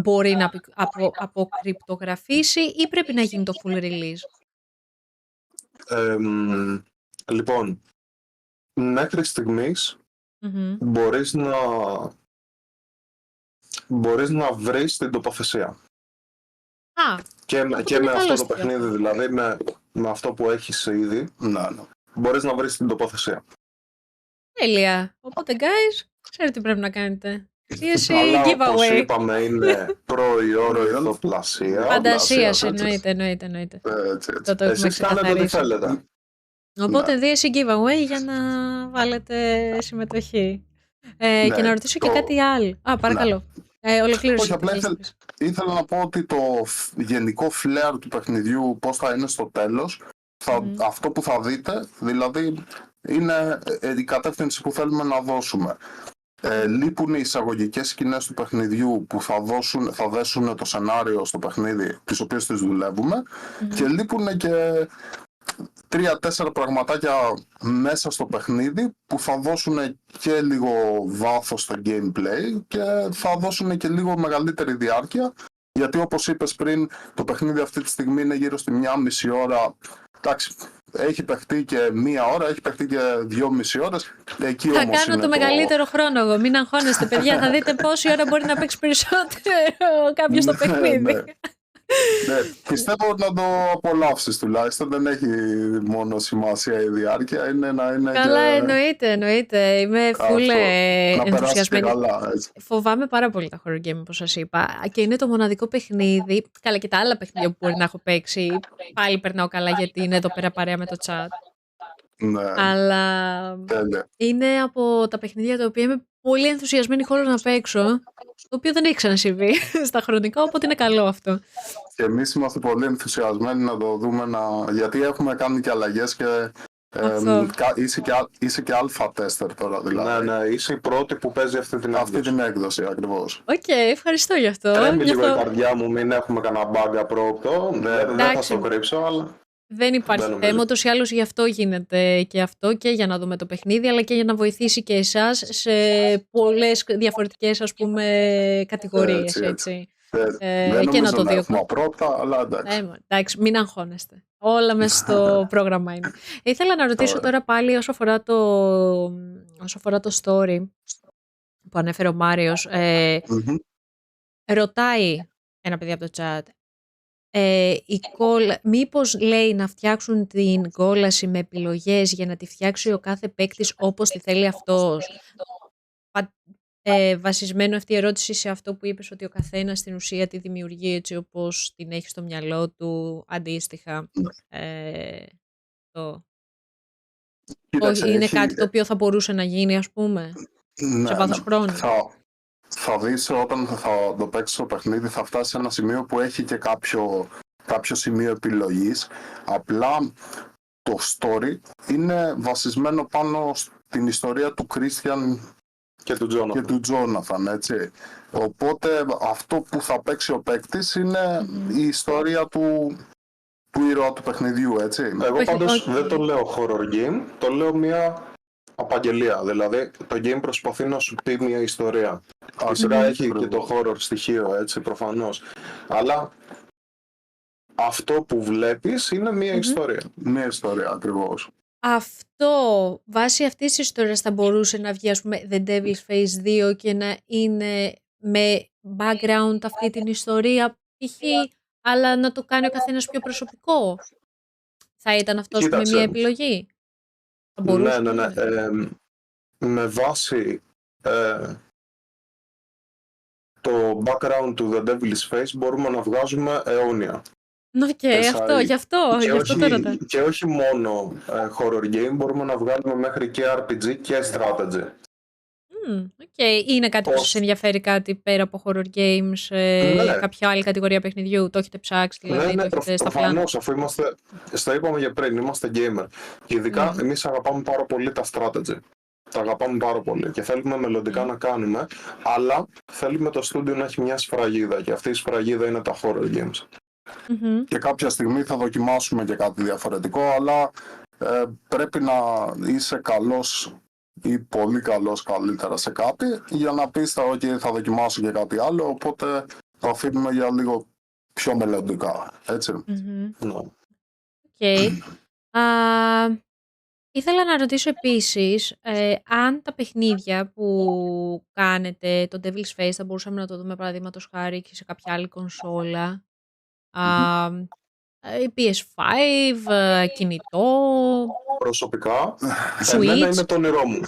[SPEAKER 1] μπορεί να αποκρυπτογραφήσει ή πρέπει να γίνει το full release?
[SPEAKER 3] Λοιπόν, μέχρι στιγμής μπορείς να βρεις την τοποθεσία. Και με αυτό το παιχνίδι, δηλαδή με αυτό που έχεις ήδη, μπορείς να βρεις την τοποθεσία.
[SPEAKER 1] Τέλεια. Οπότε, guys, ξέρετε τι πρέπει να κάνετε.
[SPEAKER 3] Αλλά όπως είπαμε, είναι προϊόν ηθοπλασίας.
[SPEAKER 1] Φαντασίας, εννοείται.
[SPEAKER 3] Εσείς κάνετε ό,τι θέλετε.
[SPEAKER 1] Οπότε εσύ giveaway για να βάλετε συμμετοχή. Και να ρωτήσω και κάτι άλλο. Παρακαλώ. Ολοκλήρωση.
[SPEAKER 2] Απλά ήθελα να πω ότι το γενικό flair του παιχνιδιού, πώς θα είναι στο τέλος, αυτό που θα δείτε, δηλαδή, είναι η κατεύθυνση που θέλουμε να δώσουμε. Λείπουν οι εισαγωγικές σκηνές του παιχνιδιού που θα δέσουν το σενάριο στο παιχνίδι, τις οποίες τις δουλεύουμε, και λείπουν και 3-4 πραγματάκια μέσα στο παιχνίδι που θα δώσουν και λίγο βάθος στο gameplay και θα δώσουν και λίγο μεγαλύτερη διάρκεια, γιατί όπως είπες πριν, το παιχνίδι αυτή τη στιγμή είναι γύρω στη 1,5 ώρα. Εντάξει, έχει παιχτεί και 1 ώρα, έχει παιχτεί και 2,5 ώρες. Εκεί
[SPEAKER 1] θα
[SPEAKER 2] όμως
[SPEAKER 1] κάνω το μεγαλύτερο χρόνο εγώ. Μην αγχώνεστε, παιδιά. Θα δείτε πόση ώρα μπορεί να παίξει περισσότερο κάποιος στο παιχνίδι.
[SPEAKER 2] Ναι, πιστεύω να το απολαύσεις τουλάχιστον. Δεν έχει μόνο σημασία η διάρκεια, είναι να είναι
[SPEAKER 1] Καλά,
[SPEAKER 2] και
[SPEAKER 1] εννοείται. Είμαι
[SPEAKER 2] αυτό,
[SPEAKER 1] full
[SPEAKER 2] να περάσεις και
[SPEAKER 1] ενθουσιασμένη.
[SPEAKER 2] καλά, έτσι.
[SPEAKER 1] Φοβάμαι πάρα πολύ τα horror game, όπως σας είπα. Και είναι το μοναδικό παιχνίδι. Καλά, και τα άλλα παιχνίδια που μπορεί να έχω παίξει. Πάλι περνάω καλά γιατί είναι εδώ πέρα παρέα με το chat.
[SPEAKER 2] Ναι,
[SPEAKER 1] Αλλά
[SPEAKER 2] τέλεια.
[SPEAKER 1] είναι από τα παιχνίδια τα οποία είμαι πολύ ενθουσιασμένη χώρο να παίξω. Το οποίο δεν έχει ξανασυμβεί στα χρονικά, οπότε είναι καλό αυτό.
[SPEAKER 2] Και εμείς είμαστε πολύ ενθουσιασμένοι να το δούμε, γιατί έχουμε κάνει και αλλαγές και
[SPEAKER 1] Αυτό.
[SPEAKER 2] είσαι και αλφα τέστερ τώρα δηλαδή.
[SPEAKER 3] Ναι, είσαι η πρώτη που παίζει αυτή την έκδοση.
[SPEAKER 2] Αυτή την έκδοση ακριβώς.
[SPEAKER 1] Οκ, ευχαριστώ γι' αυτό.
[SPEAKER 3] Τρέμει
[SPEAKER 1] Γι'
[SPEAKER 3] λίγο η
[SPEAKER 1] αυτό
[SPEAKER 3] καρδιά μου, μην έχουμε κανένα μπάγκα απρόοπτο. Δεν θα
[SPEAKER 1] Εντάξει.
[SPEAKER 3] το κρύψω, αλλά
[SPEAKER 1] δεν υπάρχει
[SPEAKER 3] Δεν νομίζω.
[SPEAKER 1] θέμα. Ούτως ή άλλως γι' αυτό γίνεται και αυτό, και για να δούμε το παιχνίδι, αλλά και για να βοηθήσει και εσάς σε πολλές διαφορετικές, ας πούμε, κατηγορίες.
[SPEAKER 2] Έτσι.
[SPEAKER 1] Και
[SPEAKER 2] Δεν νομίζω
[SPEAKER 1] να το δει ο
[SPEAKER 2] έχουμε πρώτα, αλλά εντάξει.
[SPEAKER 1] εντάξει, μην αγχώνεστε. Όλα μέσα στο πρόγραμμα είναι. Ήθελα να ρωτήσω
[SPEAKER 2] Ωραία.
[SPEAKER 1] τώρα πάλι όσο αφορά το story που ανέφερε ο Μάριος.
[SPEAKER 2] Μμμ.
[SPEAKER 1] Ρωτάει ένα παιδί από το chat, μήπως λέει να φτιάξουν την κόλαση με επιλογές για να τη φτιάξει ο κάθε παίκτης όπως τη θέλει αυτός. Βασισμένο αυτή η ερώτηση σε αυτό που είπες, ότι ο καθένας στην ουσία τη δημιουργεί έτσι όπως την έχει στο μυαλό του, αντίστοιχα.
[SPEAKER 2] Κοίταξε,
[SPEAKER 1] Είναι κάτι το οποίο θα μπορούσε να γίνει, ας πούμε, σε βάθος χρόνου.
[SPEAKER 2] Θα δεις όταν θα το παίξεις το παιχνίδι, θα φτάσει σε ένα σημείο που έχει και κάποιο σημείο επιλογής. Απλά το story είναι βασισμένο πάνω στην ιστορία του Christian
[SPEAKER 3] και του
[SPEAKER 2] Τζόναθαν, έτσι. Οπότε αυτό που θα παίξει ο παίκτης είναι η ιστορία του ήρωα του παιχνιδιού, έτσι.
[SPEAKER 3] Εγώ πάντως δεν το λέω horror game, το λέω μια απαγγελία. Δηλαδή το game προσπαθεί να σου πει μια ιστορία. Φυσικά έχει και το horror στοιχείο, έτσι, προφανώς. Αλλά αυτό που βλέπεις είναι μια ιστορία.
[SPEAKER 2] Μια ιστορία, ακριβώς.
[SPEAKER 1] Αυτό, βάσει αυτής της ιστορίας θα μπορούσε να βγει, ας πούμε, The Devil's Face 2 και να είναι με background αυτή την ιστορία, π.χ., αλλά να το κάνει ο καθένας πιο προσωπικό. Θα ήταν αυτό, ας πούμε, μια επιλογή. Θα μπορούσε.
[SPEAKER 3] Ναι. Με βάση το background του The Devil's Face μπορούμε να βγάζουμε αιώνια.
[SPEAKER 1] Αυτό, γι' αυτό το ρωτάω.
[SPEAKER 3] Και όχι μόνο horror game, μπορούμε να βγάλουμε μέχρι και RPG και strategy.
[SPEAKER 1] Είναι κάτι που σας ενδιαφέρει, κάτι πέρα από horror games, κάποια άλλη κατηγορία παιχνιδιού, το έχετε ψάξει, δηλαδή, το έχετε στα πλάνα?
[SPEAKER 3] Προφανώς, αφού στο είπαμε για πριν, είμαστε gamer. Και ειδικά εμείς αγαπάμε πάρα πολύ τα strategy. Τα αγαπάμε πάρα πολύ και θέλουμε μελλοντικά να κάνουμε, αλλά θέλουμε το στούντιο να έχει μια σφραγίδα και αυτή η σφραγίδα είναι τα horror games.
[SPEAKER 2] Και κάποια στιγμή θα δοκιμάσουμε και κάτι διαφορετικό, αλλά πρέπει να είσαι καλός ή πολύ καλός καλύτερα σε κάτι για να πεις ότι θα δοκιμάσω και κάτι άλλο, οπότε το αφήνουμε για λίγο πιο μελλοντικά, έτσι.
[SPEAKER 1] Ήθελα να ρωτήσω επίσης αν τα παιχνίδια που κάνετε, το Devil's Face, θα μπορούσαμε να το δούμε παραδείγματος χάρη και σε κάποια άλλη κονσόλα, PS5, κινητό.
[SPEAKER 3] Προσωπικά,
[SPEAKER 1] Switch.
[SPEAKER 3] εμένα είναι το όνειρό μου.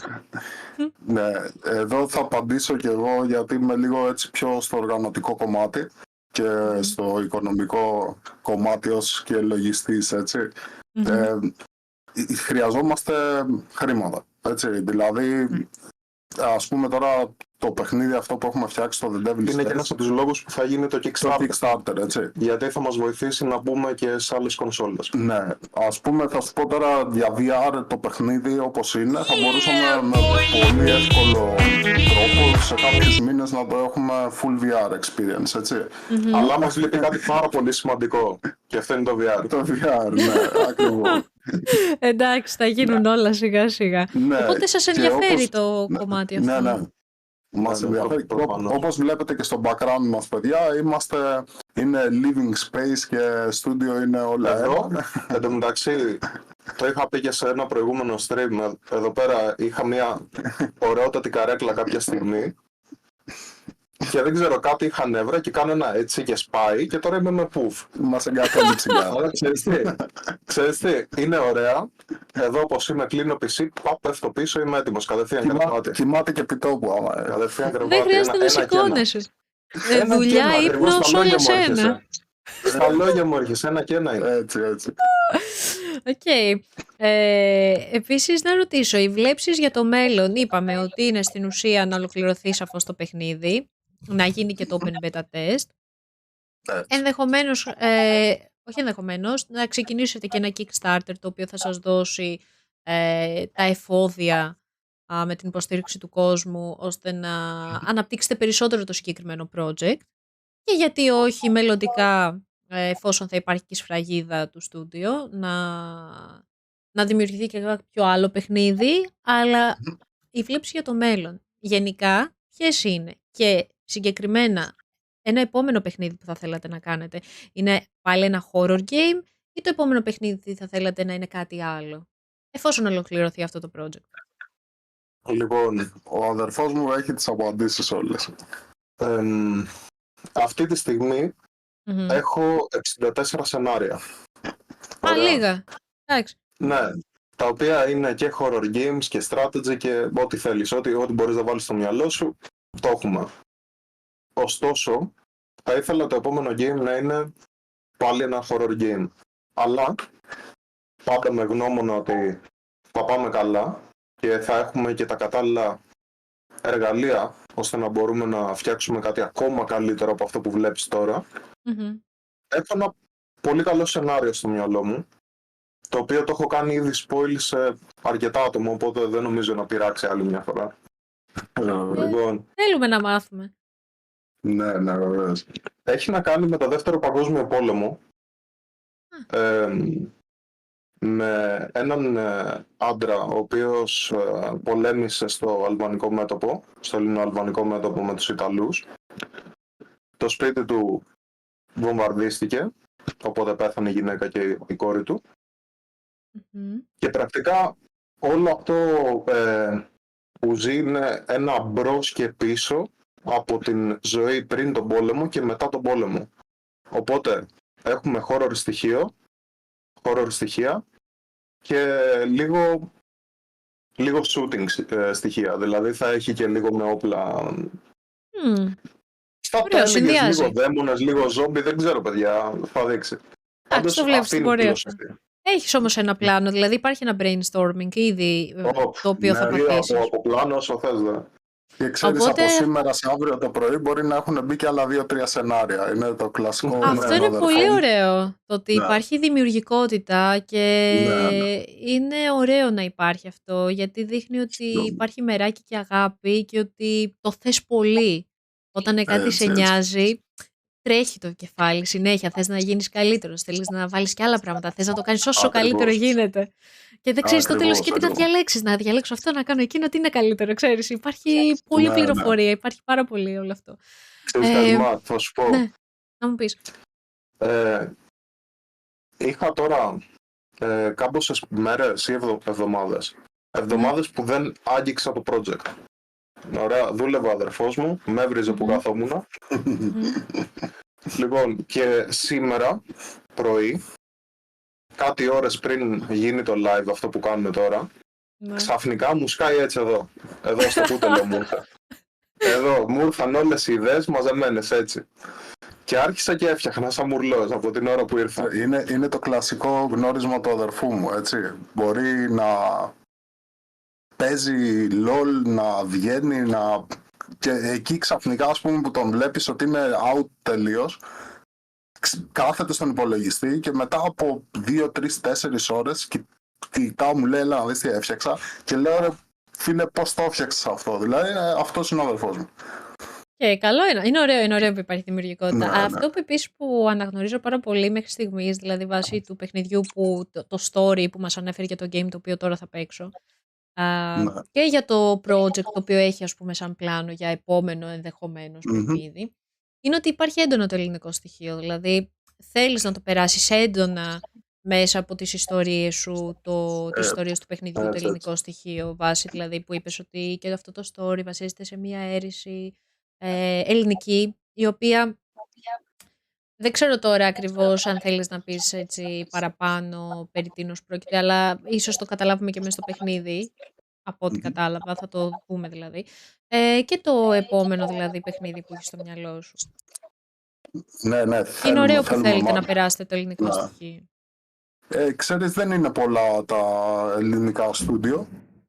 [SPEAKER 2] Ναι, εδώ θα απαντήσω κι εγώ, γιατί είμαι λίγο έτσι πιο στο οργανωτικό κομμάτι και στο οικονομικό κομμάτι ως και λογιστής, έτσι. Χρειαζόμαστε χρήματα, έτσι. Δηλαδή, ας πούμε τώρα το παιχνίδι αυτό που έχουμε φτιάξει στο The Devil's Face
[SPEAKER 3] είναι και ένας από τους λόγους που θα γίνει το
[SPEAKER 2] Kickstarter, έτσι.
[SPEAKER 3] Γιατί θα μας βοηθήσει να μπούμε και σε άλλες κονσόλες.
[SPEAKER 2] Ναι, ας πούμε θα σου πω τώρα για VR το παιχνίδι όπως είναι, θα μπορούσαμε με πολύ εύκολο τρόπο σε κάποιους μήνες να το έχουμε full VR experience, έτσι.
[SPEAKER 3] Αλλά μας λείπει κάτι πάρα πολύ σημαντικό και αυτό είναι το VR.
[SPEAKER 2] Το VR, ναι, ακριβώς.
[SPEAKER 1] Εντάξει, θα γίνουν όλα σιγά σιγά.
[SPEAKER 2] Ναι,
[SPEAKER 1] οπότε σας ενδιαφέρει το κομμάτι αυτό?
[SPEAKER 2] Ναι. Μας ενδιαφέρει. Όπως βλέπετε και στο background μας, παιδιά, είναι living space και studio είναι όλα
[SPEAKER 3] εδώ. Εν τω μεταξύ, το είχα πει και σε ένα προηγούμενο stream, εδώ πέρα είχα μια ωραιότατη καρέκλα κάποια στιγμή Και δεν ξέρω, κάτι είχα νεύρα και κάνω ένα έτσι και σπάει και τώρα είμαι με πουφ.
[SPEAKER 2] Μας εγκατέλειψε κάτι.
[SPEAKER 3] Αλλά ξέρεις τι, είναι ωραία. Εδώ όπως είμαι, κλείνω PC, πέφτω πίσω, είμαι έτοιμος. Κατευθείαν κρεβάτι.
[SPEAKER 2] Κοιμάται και επιτόπου άμα.
[SPEAKER 3] Κατευθείαν κρεβάτι.
[SPEAKER 1] Δεν χρειάζεται να σηκώνεσαι. Δουλειά, ύπνος, όλα σένα.
[SPEAKER 3] Στα λόγια μου έρχεσαι, ένα και ένα είναι.
[SPEAKER 2] Έτσι.
[SPEAKER 1] Οκ. Επίσης, να ρωτήσω, οι βλέψεις για το μέλλον, είπαμε ότι είναι στην ουσία να ολοκληρωθεί σαφώς το παιχνίδι, να γίνει και το open beta test. Ενδεχομένως, όχι ενδεχομένως, να ξεκινήσετε και ένα Kickstarter το οποίο θα σας δώσει τα εφόδια με την υποστήριξη του κόσμου, ώστε να αναπτύξετε περισσότερο το συγκεκριμένο project. Και γιατί όχι μελλοντικά, εφόσον θα υπάρχει και η σφραγίδα του στούντιο, να δημιουργηθεί και κάποιο άλλο παιχνίδι, αλλά η βλέψη για το μέλλον. Γενικά, ποιες είναι? Και συγκεκριμένα, ένα επόμενο παιχνίδι που θα θέλατε να κάνετε, είναι πάλι ένα horror game ή το επόμενο παιχνίδι θα θέλατε να είναι κάτι άλλο, εφόσον ολοκληρωθεί αυτό το project?
[SPEAKER 2] Λοιπόν, ο αδερφός μου έχει τις απαντήσεις όλες.
[SPEAKER 3] Αυτή τη στιγμή έχω 64 σενάρια.
[SPEAKER 1] Λίγα. Εντάξει.
[SPEAKER 3] Ναι, τα οποία είναι και horror games και strategy και ό,τι θέλεις. Ό,τι μπορείς να βάλεις στο μυαλό σου, το έχουμε. Ωστόσο, θα ήθελα το επόμενο game να είναι πάλι ένα horror game. Αλλά, πάντα με γνώμονα ότι θα πάμε καλά και θα έχουμε και τα κατάλληλα εργαλεία ώστε να μπορούμε να φτιάξουμε κάτι ακόμα καλύτερο από αυτό που βλέπεις τώρα. Έχω ένα πολύ καλό σενάριο στο μυαλό μου, το οποίο το έχω κάνει ήδη spoil σε αρκετά άτομα, οπότε δεν νομίζω να πειράξει άλλη μια φορά. Λοιπόν,
[SPEAKER 1] θέλουμε να μάθουμε.
[SPEAKER 2] Ναι, βεβαίως.
[SPEAKER 3] Έχει να κάνει με το Δεύτερο Παγκόσμιο Πόλεμο, με έναν άντρα ο οποίος πολέμησε στο αλβανικό μέτωπο, στο ελληνοαλβανικό μέτωπο με τους Ιταλούς. Το σπίτι του βομβαρδίστηκε, οπότε πέθανε η γυναίκα και η κόρη του. Και πρακτικά όλο αυτό που ζει είναι ένα μπρος και πίσω από την ζωή πριν τον πόλεμο και μετά τον πόλεμο. Οπότε έχουμε horror στοιχεία και λίγο shooting στοιχεία. Δηλαδή θα έχει και λίγο με όπλα. Στα τέλεγες, λίγο δαίμονες, λίγο ζόμπι, δεν ξέρω παιδιά, θα δείξει.
[SPEAKER 1] Εντάξει, το βλέπεις την πορεία σου. Έχεις όμως ένα πλάνο, δηλαδή υπάρχει ένα brainstorming ήδη το οποίο θα πατήσεις.
[SPEAKER 3] Από πλάνο όσο θες, δε.
[SPEAKER 2] Και ξέρεις, από σήμερα σε αύριο το πρωί μπορεί να έχουν μπει και άλλα 2-3 σενάρια. Είναι το κλασικό.
[SPEAKER 1] Αυτό είναι πολύ ωραίο. Το ότι υπάρχει δημιουργικότητα και είναι ωραίο να υπάρχει αυτό, γιατί δείχνει ότι υπάρχει μεράκι και αγάπη και ότι το θες πολύ. Όταν κάτι σε νοιάζει, τρέχει το κεφάλι συνέχεια. Θες να γίνεις καλύτερος, θέλεις να βάλεις και άλλα πράγματα, θες να το κάνεις όσο καλύτερο γίνεται. Και δεν ξέρεις στο τέλος και τι να διαλέξεις. Να διαλέξω αυτό, να κάνω εκείνο, τι είναι καλύτερο, ξέρεις. Υπάρχει πολλή πληροφορία, υπάρχει πάρα πολύ όλο αυτό.
[SPEAKER 3] Ξέρεις θα σου πω.
[SPEAKER 1] Ναι, να μου πεις.
[SPEAKER 3] Είχα τώρα κάμποσες μέρες ή εβδομάδες που δεν άγγιξα το project. Ωραία, δούλευε ο αδερφός μου, με έβριζε που καθόμουν. Λοιπόν, και σήμερα πρωί, κάτι ώρες πριν γίνει το live αυτό που κάνουμε τώρα, ξαφνικά μου σκάει έτσι εδώ στο κούτελο μου ήρθε. Εδώ μου ήρθαν όλες οι ιδέες μαζεμένες έτσι. Και άρχισα και έφτιαχνα σαν μουρλός από την ώρα που ήρθα.
[SPEAKER 2] Είναι το κλασικό γνώρισμα του αδερφού μου, έτσι. Μπορεί να παίζει LOL, να βγαίνει, και εκεί ξαφνικά, ας πούμε, που τον βλέπεις ότι είναι out τελείως, κάθεται στον υπολογιστή και μετά από 2, 3, 4 ώρες κοιτάω, μου λέει, έλα να δεις τι έφτιαξα, και λέω, ρε φίλε, πώς το έφτιαξες αυτό? Δηλαδή, αυτός είναι ο αδερφός μου.
[SPEAKER 1] Και καλό είναι ωραίο που υπάρχει δημιουργικότητα. Αυτό που επίσης που αναγνωρίζω πάρα πολύ μέχρι στιγμής, δηλαδή βάσει του παιχνιδιού, το story που μας ανέφερε και το game το οποίο τώρα θα παίξω, και για το project το οποίο έχει, ας πούμε, σαν πλάνο για επόμενο ενδεχομένως παιχνίδι, είναι ότι υπάρχει έντονο το ελληνικό στοιχείο. Δηλαδή θέλεις να το περάσεις έντονα μέσα από τις ιστορίες σου, τις ιστορίες του παιχνιδιού, το ελληνικό στοιχείο, βάσει δηλαδή που είπες ότι και αυτό το story βασίζεται σε μία αίρεση ελληνική, η οποία δεν ξέρω τώρα ακριβώς αν θέλεις να πεις έτσι παραπάνω περί τίνος πρόκειται, αλλά ίσως το καταλάβουμε και μέσα στο παιχνίδι, από ό,τι κατάλαβα, θα το πούμε δηλαδή. Και το επόμενο δηλαδή παιχνίδι που έχεις στο μυαλό σου.
[SPEAKER 2] Ναι,
[SPEAKER 1] Είναι ωραίο που
[SPEAKER 2] θέλουμε
[SPEAKER 1] θέλετε να περάσετε το ελληνικό στοιχείο.
[SPEAKER 2] Ξέρεις, δεν είναι πολλά τα ελληνικά στούντιο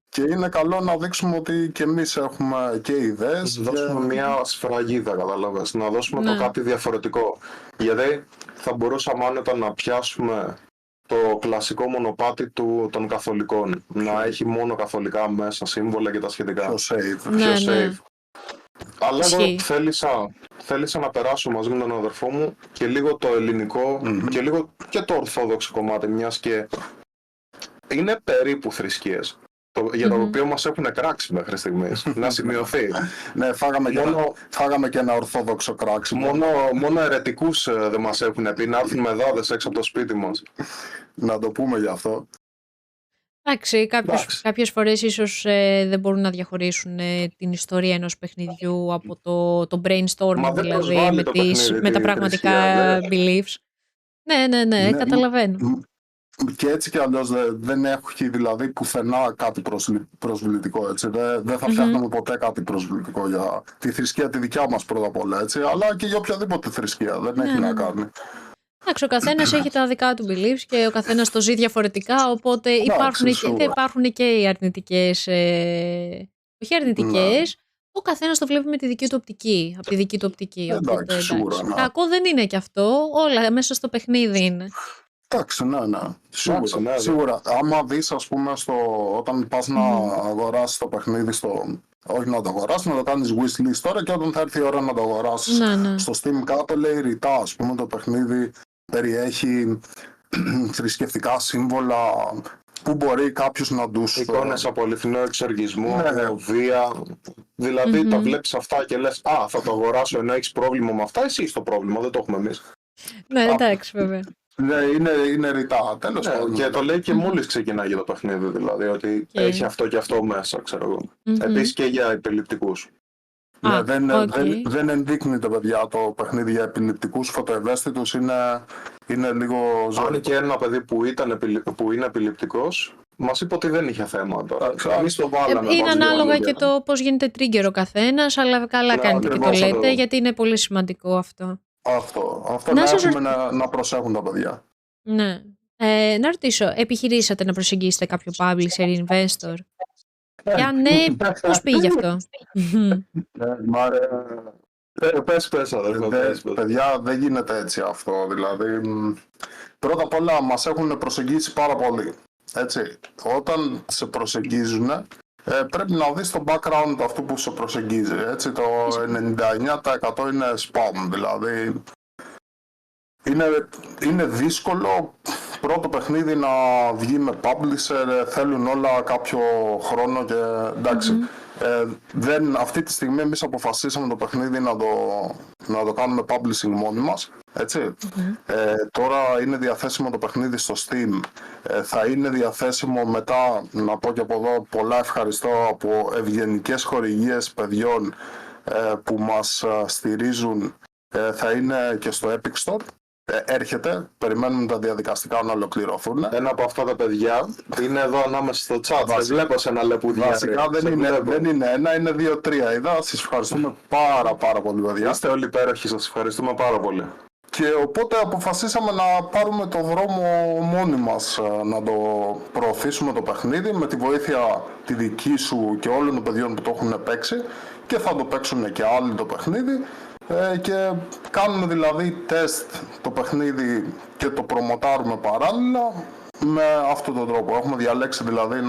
[SPEAKER 2] και είναι καλό να δείξουμε ότι και εμείς έχουμε και ιδέες.
[SPEAKER 3] Να δώσουμε μια σφραγίδα, καταλάβες, να δώσουμε το κάτι διαφορετικό. Γιατί θα μπορούσαμε άνετα να πιάσουμε το κλασικό μονοπάτι των καθολικών. Να έχει μόνο καθολικά μέσα, σύμβολα και τα σχετικά.
[SPEAKER 2] Πιο safe.
[SPEAKER 1] Ναι, ναι.
[SPEAKER 3] Αλλά εγώ θέλησα να περάσω μαζί με τον αδερφό μου και λίγο το ελληνικό και λίγο και το ορθόδοξο κομμάτι, μιας και είναι περίπου θρησκείες. Για το οποίο μας έχουν κράξει μέχρι στιγμής. Να σημειωθεί.
[SPEAKER 2] Ναι, φάγαμε και ένα ορθόδοξο κράξιμο.
[SPEAKER 3] Μόνο αιρετικούς δεν μας έχουν πει να έρθουν με δάδες έξω από το σπίτι μας.
[SPEAKER 2] Να το πούμε γι' αυτό.
[SPEAKER 1] Εντάξει, κάποιες φορές ίσως δεν μπορούν να διαχωρίσουν την ιστορία ενός παιχνιδιού από το brainstorming, δηλαδή με τα πραγματικά beliefs. Ναι, καταλαβαίνω.
[SPEAKER 2] Και έτσι κι αλλιώς δεν έχει δηλαδή πουθενά κάτι προσβλητικό, έτσι. Δεν θα φτιάχνουμε ποτέ κάτι προσβλητικό για τη θρησκεία τη δικιά μας πρώτα απ' όλα, έτσι, αλλά και για οποιαδήποτε θρησκεία, δεν έχει να κάνει.
[SPEAKER 1] Εντάξει, ο καθένας έχει τα δικά του beliefs και ο καθένας το ζει διαφορετικά, οπότε υπάρχουν και οι αρνητικές, όχι αρνητικές, ο καθένας το βλέπει με τη δική του οπτική, από τη δική του οπτική.
[SPEAKER 2] Εντάξει, σίγουρα.
[SPEAKER 1] Κακό δεν είναι κι αυτό, όλα μέσα στο παιχνίδι είναι.
[SPEAKER 2] Εντάξει, ναι. Σίγουρα. Άμα δεις, ας πούμε, όταν πας να αγοράσεις το παιχνίδι όχι να το αγοράσεις, να το κάνεις wishlist τώρα και όταν θα έρθει η ώρα να το αγοράσεις στο Steam κάτω λέει ρητά, ας πούμε, το παιχνίδι περιέχει θρησκευτικά σύμβολα που μπορεί κάποιος να τους...
[SPEAKER 3] Εικόνες από αληθινό εξοργισμό, βία. Δηλαδή τα βλέπεις αυτά και λες θα το αγοράσω ενώ έχεις πρόβλημα με αυτά, εσύ έχεις το πρόβλημα, δεν το έχουμε εμείς.
[SPEAKER 1] Ναι, εντάξει, βέβαια.
[SPEAKER 2] Ναι, είναι ρητά, τέλος πάντων.
[SPEAKER 3] Και το λέει και μόλις ξεκινάει το παιχνίδι, δηλαδή, ότι έχει αυτό και αυτό μέσα, ξέρω εγώ. Επίσης και για επιληπτικούς.
[SPEAKER 2] Ναι, δεν ενδείκνυται, παιδιά, το παιχνίδι για επιληπτικούς, φωτοευαίσθητους, είναι λίγο ζώρικο.
[SPEAKER 3] Αν και ένα παιδί που είναι επιληπτικός, μας είπε ότι δεν είχε θέμα τώρα. Εμείς το βάλαμε.
[SPEAKER 1] Είναι ανάλογα και το πώς γίνεται trigger ο καθένας, αλλά καλά κάνετε και το λέτε, γιατί είναι πολύ σημαντικό αυτό.
[SPEAKER 2] Αυτό να προσέχουν τα παιδιά.
[SPEAKER 1] Ναι. Να ρωτήσω, επιχειρήσατε να προσεγγίσετε κάποιο publisher, investor? Και αν ναι, πώς πήγε αυτό?
[SPEAKER 3] Πες,
[SPEAKER 2] παιδιά, δεν γίνεται έτσι αυτό. Δηλαδή, πρώτα απ' όλα μας έχουν προσεγγίσει πάρα πολύ. Έτσι, όταν σε προσεγγίζουν, πρέπει να δεις το background αυτού που σε προσεγγίζει. Έτσι, το 99% είναι spam, δηλαδή είναι δύσκολο πρώτο παιχνίδι να βγει με publisher, θέλουν όλα κάποιο χρόνο και εντάξει. Αυτή τη στιγμή εμείς αποφασίσαμε το παιχνίδι να το κάνουμε publishing μόνοι μας, έτσι. Τώρα είναι διαθέσιμο το παιχνίδι στο Steam, θα είναι διαθέσιμο μετά, να πω και από εδώ πολλά ευχαριστώ από ευγενικές χορηγίες παιδιών που μας στηρίζουν, θα είναι και στο Epic Store. Έρχεται, περιμένουμε τα διαδικαστικά να ολοκληρωθούν.
[SPEAKER 3] Ένα από αυτά τα παιδιά είναι εδώ ανάμεσα στο chat. Δεν βλέπω σε ένα λεπουδί.
[SPEAKER 2] Βασικά δεν είναι ένα, είναι 2-3. Είδα, σας ευχαριστούμε πάρα πολύ, παιδιά.
[SPEAKER 3] Είστε όλοι υπέροχοι, σας ευχαριστούμε πάρα πολύ.
[SPEAKER 2] Και οπότε αποφασίσαμε να πάρουμε το δρόμο μόνοι μας, να το προωθήσουμε το παιχνίδι με τη βοήθεια τη δική σου και όλων των παιδιών που το έχουν παίξει και θα το παίξουν και άλλοι το παιχνίδι. Και κάνουμε δηλαδή τεστ το παιχνίδι και το προμοτάρουμε παράλληλα με αυτόν τον τρόπο. Έχουμε διαλέξει δηλαδή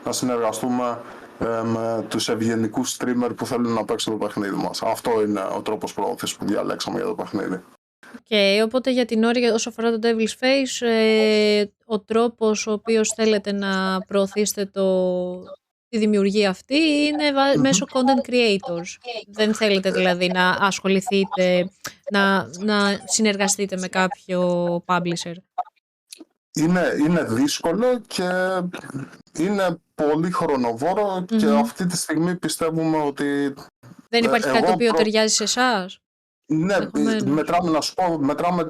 [SPEAKER 2] να συνεργαστούμε με τους ευγενικούς streamer που θέλουν να παίξουν το παιχνίδι μας. Αυτό είναι ο τρόπος προώθησης που διαλέξαμε για το παιχνίδι.
[SPEAKER 1] Οπότε για την ώρα όσο αφορά το Devil's Face, ο τρόπος ο οποίος θέλετε να προωθήσετε τη δημιουργία αυτή είναι μέσω content creators. Δεν θέλετε δηλαδή να ασχοληθείτε, να συνεργαστείτε με κάποιο publisher?
[SPEAKER 2] Είναι δύσκολο και είναι πολύ χρονοβόρο και αυτή τη στιγμή πιστεύουμε ότι
[SPEAKER 1] Δεν υπάρχει κάτι το οποίο ταιριάζει σε εσάς?
[SPEAKER 2] Ναι, μετράμε, να σου πω, μετράμε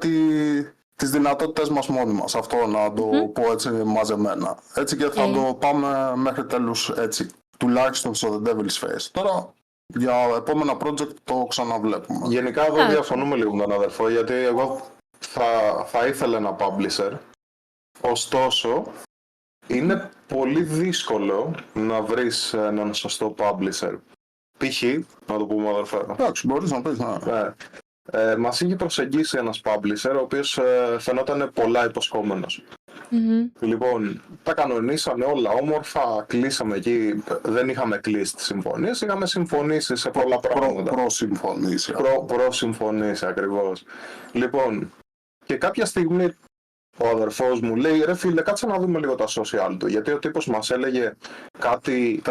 [SPEAKER 2] τις δυνατότητες μας μόνοι μας. Αυτό να το πω έτσι μαζεμένα. Έτσι και θα το πάμε μέχρι τέλους έτσι. Τουλάχιστον στο The Devil's Face. Τώρα για επόμενα project το ξαναβλέπουμε.
[SPEAKER 3] Γενικά εδώ διαφωνούμε λίγο με τον αδερφό, γιατί εγώ θα ήθελα ένα publisher. Ωστόσο, είναι πολύ δύσκολο να βρεις έναν σωστό publisher. Π.χ. να το πούμε αδερφέ.
[SPEAKER 2] Εντάξει, μπορείς να πεις.
[SPEAKER 3] Μας είχε προσεγγίσει ένας publisher, ο οποίος φαινόταν πολλά υποσχόμενος. Λοιπόν, τα κανονίσαμε όλα όμορφα, κλείσαμε εκεί, δεν είχαμε κλείσει τις συμφωνίες, είχαμε συμφωνήσει σε πολλά πράγματα.
[SPEAKER 2] Προσυμφωνήσει.
[SPEAKER 3] Προσυμφωνήσει ακριβώς. Λοιπόν, και κάποια στιγμή ο αδερφός μου λέει, ρε φίλε, κάτσε να δούμε λίγο τα social του, γιατί ο τύπος μας έλεγε κάτι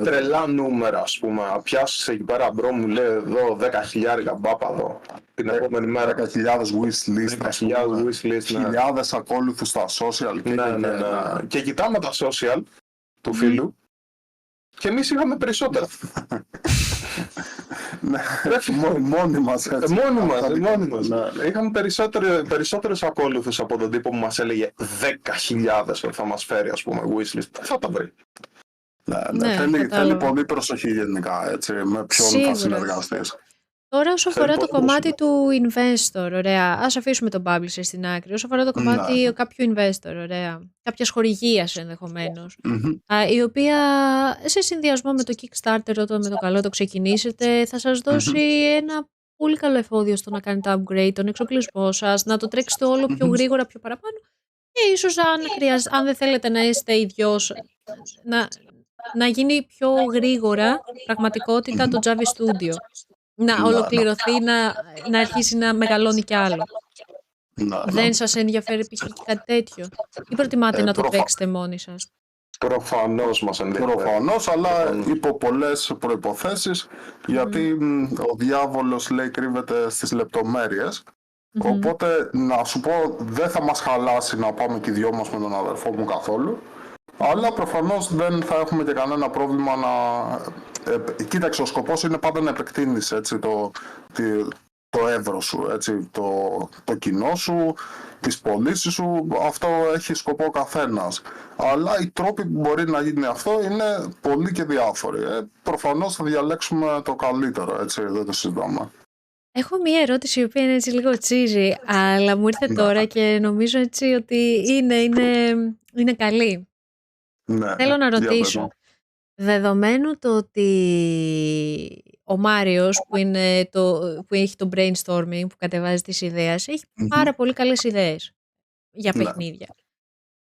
[SPEAKER 3] τρελά νούμερα, ας πούμε. Πιάσεις εκεί πέρα μπρο, μου λέει εδώ 10.000 μπάπα εδώ. Την επόμενη μέρα
[SPEAKER 2] 10.000 wishlist, χιλιάδες ακόλουθους στα social.
[SPEAKER 3] Ναι. Και κοιτάμε τα social του φίλου και εμείς είχαμε περισσότερα.
[SPEAKER 2] Μόνοι μας.
[SPEAKER 3] Μόνοι μας. Είχαμε περισσότερους ακόλουθους από τον τύπο που μας έλεγε 10.000 θα μας φέρει, ας πούμε, wishlist. Θα τα βρει.
[SPEAKER 2] Θέλει πολύ προσοχή γενικά, έτσι, με ποιον θα συνεργαστείς.
[SPEAKER 1] Τώρα όσο αφορά το κομμάτι του investor, ωραία, ας αφήσουμε τον publisher στην άκρη, όσο αφορά το κομμάτι κάποιου investor, ωραία, κάποιας χορηγίας ενδεχομένως, η οποία σε συνδυασμό με το Kickstarter, όταν με το καλό το ξεκινήσετε, θα σας δώσει ένα πολύ καλό εφόδιο στο να κάνετε upgrade τον εξοπλισμό σας, να το τρέξετε όλο πιο γρήγορα, πιο παραπάνω και ίσως αν δεν θέλετε να είστε ίδιος, να γίνει πιο γρήγορα πραγματικότητα το Javi Studio. Να ολοκληρωθεί, να αρχίσει να μεγαλώνει κι άλλο. Δεν σας ενδιαφέρει π.χ. κάτι τέτοιο? Ή προτιμάτε να το τρέξετε μόνοι σας?
[SPEAKER 3] Προφανώς μας ενδιαφέρει.
[SPEAKER 2] Προφανώς, αλλά υπό πολλές προϋποθέσεις, γιατί ο διάβολος, λέει, κρύβεται στις λεπτομέρειες. Οπότε, να σου πω, δεν θα μας χαλάσει να πάμε και οι δυο μας με τον αδερφό μου καθόλου. Αλλά προφανώς δεν θα έχουμε και κανένα πρόβλημα να... κοίταξε, ο σκοπός είναι πάντα να επεκτείνεις, έτσι, το εύρος σου, έτσι, το κοινό σου, τις πωλήσεις σου. Αυτό έχει σκοπό ο καθένας. Αλλά οι τρόποι που μπορεί να γίνει αυτό είναι πολλοί και διάφοροι. Προφανώς θα διαλέξουμε το καλύτερο, έτσι, δεν το συζητάμε.
[SPEAKER 1] Έχω μία ερώτηση η οποία είναι έτσι λίγο τσίζι, αλλά μου ήρθε τώρα και νομίζω έτσι ότι είναι καλή. Θέλω να ρωτήσω, δεδομένου το ότι ο Μάριος που έχει το brainstorming, που κατεβάζει τις ιδέες, έχει πάρα πολύ καλές ιδέες για παιχνίδια.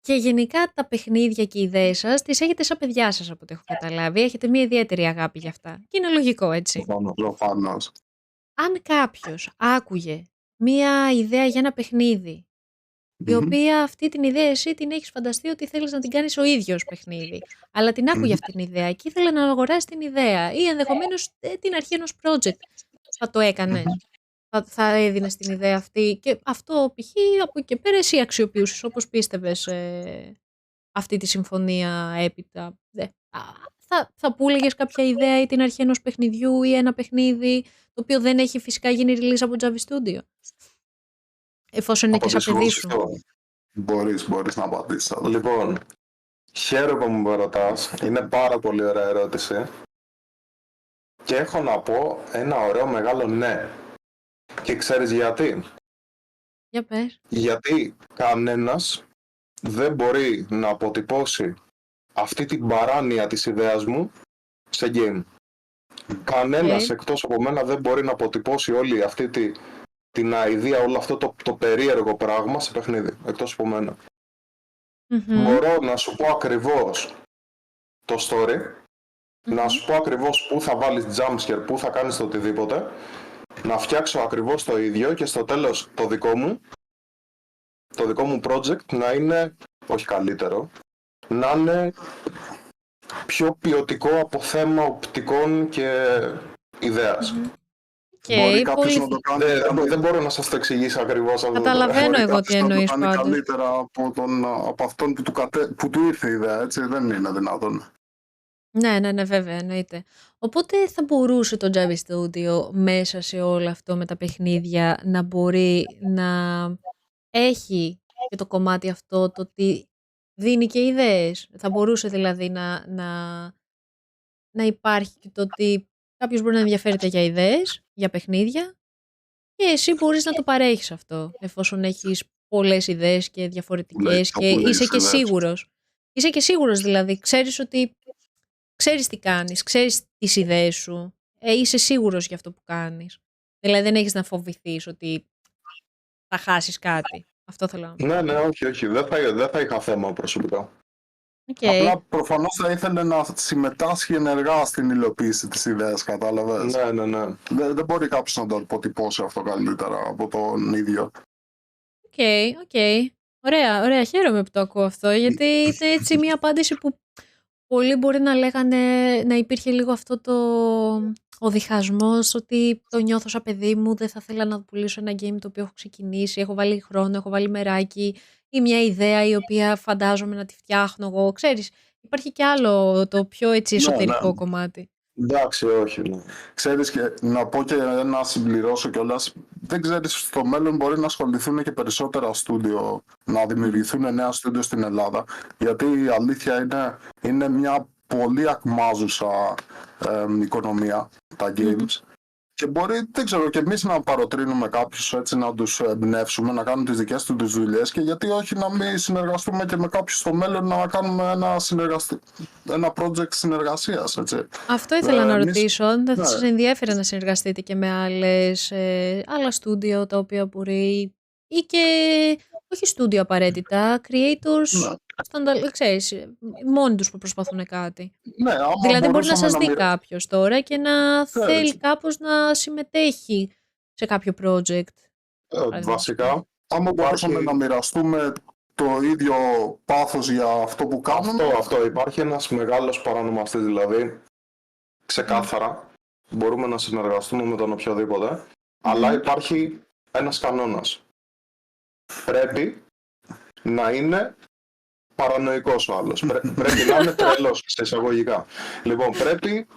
[SPEAKER 1] Και γενικά τα παιχνίδια και οι ιδέες σας τις έχετε σαν παιδιά σας, από ό,τι έχω καταλάβει. Έχετε μια ιδιαίτερη αγάπη για αυτά. Και είναι λογικό, έτσι.
[SPEAKER 2] Προφανώς.
[SPEAKER 1] Αν κάποιος άκουγε μια ιδέα για ένα παιχνίδι, η οποία αυτή την ιδέα εσύ την έχεις φανταστεί ότι θέλεις να την κάνεις ο ίδιος παιχνίδι, αλλά την άκουγε αυτή την ιδέα και ήθελε να αγοράσει την ιδέα ή ενδεχομένως την αρχή ενός project, θα το έκανες? Θα έδινες την ιδέα αυτή και αυτό π.χ. από εκεί και πέρα εσύ αξιοποιούσες όπως πίστευες αυτή τη συμφωνία έπειτα? Θα πούλεγες κάποια ιδέα ή την αρχή ενός παιχνιδιού ή ένα παιχνίδι το οποίο δεν έχει φυσικά γίνει release από Javi Studio? Εφόσον είναι και σαν παιδί σου.
[SPEAKER 2] Μπορείς να απαντήσεις.
[SPEAKER 3] Λοιπόν, χαίρομαι που με ρωτάς. Είναι πάρα πολύ ωραία ερώτηση. Και έχω να πω ένα ωραίο μεγάλο ναι. Και ξέρεις γιατί?
[SPEAKER 1] Για πες.
[SPEAKER 3] Γιατί κανένας δεν μπορεί να αποτυπώσει αυτή την παράνοια της ιδέας μου σε game. Κανένας εκτός από μένα δεν μπορεί να αποτυπώσει όλη αυτή την αηδία, όλο αυτό το περίεργο πράγμα σε παιχνίδι, εκτός από μένα. Μπορώ να σου πω ακριβώς το story, να σου πω ακριβώς πού θα βάλεις jumpscare, πού θα κάνεις το οτιδήποτε, να φτιάξω ακριβώς το ίδιο και στο τέλος το δικό μου project να είναι, όχι καλύτερο, να είναι πιο ποιοτικό από θέμα οπτικών και ιδέας.
[SPEAKER 2] Μπορεί κάποιος να το κάνει.
[SPEAKER 3] Δεν μπορώ να σας το εξηγήσω ακριβώς.
[SPEAKER 1] Καταλαβαίνω εγώ τι εννοείς πάντως.
[SPEAKER 2] Να το κάνει καλύτερα από αυτόν που του ήρθε η ιδέα, έτσι, δεν είναι δυνατόν.
[SPEAKER 1] Ναι, βέβαια, εννοείται. Οπότε θα μπορούσε το Java Studio μέσα σε όλο αυτό με τα παιχνίδια να μπορεί να έχει και το κομμάτι αυτό το ότι δίνει και ιδέες. Θα μπορούσε δηλαδή να υπάρχει και το ότι κάποιος μπορεί να ενδιαφέρεται για ιδέες, για παιχνίδια και εσύ μπορείς να το παρέχεις αυτό εφόσον έχεις πολλές ιδέες και διαφορετικές και είσαι και σίγουρος. Είσαι και σίγουρος δηλαδή, ξέρεις τι κάνεις, ξέρεις τις ιδέες σου, είσαι σίγουρος για αυτό που κάνεις. Δηλαδή δεν έχεις να φοβηθείς ότι θα χάσεις κάτι. Αυτό θέλω να πω.
[SPEAKER 3] Ναι, όχι. Δεν θα είχα θέμα προσωπικά.
[SPEAKER 1] Okay.
[SPEAKER 2] Απλά προφανώς θα ήθελε να συμμετάσχει ενεργά στην υλοποίηση της ιδέας, κατάλαβες.
[SPEAKER 3] Ναι.
[SPEAKER 2] Δεν μπορεί κάποιος να το αποτυπώσει αυτό καλύτερα από τον ίδιο.
[SPEAKER 1] Οκ. Ωραία, χαίρομαι που το ακούω αυτό, γιατί είναι έτσι μια απάντηση που πολλοί μπορεί να λέγανε να υπήρχε λίγο αυτό ο διχασμός ότι το νιώθω σαν παιδί μου, δεν θα ήθελα να πουλήσω ένα game το οποίο έχω ξεκινήσει, έχω βάλει χρόνο, έχω βάλει μεράκι ή μια ιδέα η οποία φαντάζομαι να τη φτιάχνω εγώ. Ξέρεις, υπάρχει και άλλο το πιο έτσι εσωτερικό κομμάτι.
[SPEAKER 3] Εντάξει, όχι. Ναι.
[SPEAKER 2] Ξέρεις, και να πω και να συμπληρώσω κιόλας, δεν ξέρεις, στο μέλλον μπορεί να ασχοληθούν και περισσότερα στούντιο, να δημιουργηθούν νέα στούντιο στην Ελλάδα, γιατί η αλήθεια είναι μια πολύ ακμάζουσα οικονομία, τα games. Και μπορεί, δεν ξέρω, και εμείς να παροτρύνουμε κάποιους έτσι, να τους εμπνεύσουμε, να κάνουν τις δικές τους δουλειές και γιατί όχι να μην συνεργαστούμε και με κάποιους στο μέλλον να κάνουμε ένα project συνεργασίας, έτσι.
[SPEAKER 1] Αυτό ήθελα να ρωτήσω, αν δεν θα σας ενδιέφερε να συνεργαστείτε και με άλλα στούντιο τα οποία μπορεί ή και όχι στούντιο απαραίτητα, creators, ξέρεις, μόνοι τους που προσπαθούν κάτι.
[SPEAKER 2] Ναι,
[SPEAKER 1] δηλαδή μπορεί να σας δει κάποιος τώρα και να θέλει κάπως να συμμετέχει σε κάποιο project.
[SPEAKER 3] Βασικά,
[SPEAKER 2] άμα μπορούσαμε να μοιραστούμε το ίδιο πάθος για αυτό που κάνουμε.
[SPEAKER 3] Αυτό. Υπάρχει ένας μεγάλος παρανομαστής, δηλαδή, ξεκάθαρα. Μπορούμε να συνεργαστούμε με τον οποιοδήποτε, αλλά υπάρχει ένας κανόνας. Πρέπει να είναι παρανοϊκός ο άλλος. Πρέπει να είναι τρελός, σε εισαγωγικά. Λοιπόν, πρέπει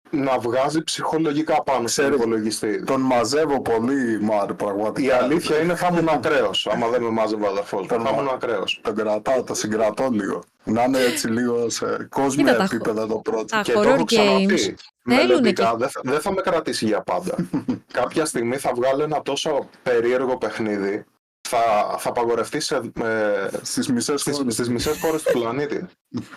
[SPEAKER 3] να βγάζει ψυχολογικά πάνω στον υπολογιστή.
[SPEAKER 2] Τον μαζεύω πολύ, Μάρ, πραγματικά.
[SPEAKER 3] Η αλήθεια είναι θα ήμουν ακραίος, άμα δεν με μάζευε ο αδερφός μου. Θα ήμουν ακραίος.
[SPEAKER 2] Τον κρατάω, το συγκρατώ λίγο. Να είναι έτσι λίγο σε κόσμια επίπεδα το πρώτο.
[SPEAKER 3] Και το έχω ξαναπεί. Μελλοντικά δεν θα με κρατήσει για πάντα. Κάποια στιγμή θα βγάλω ένα τόσο περίεργο παιχνίδι. Θα απαγορευτεί στις μισές χώρες του πλανήτη.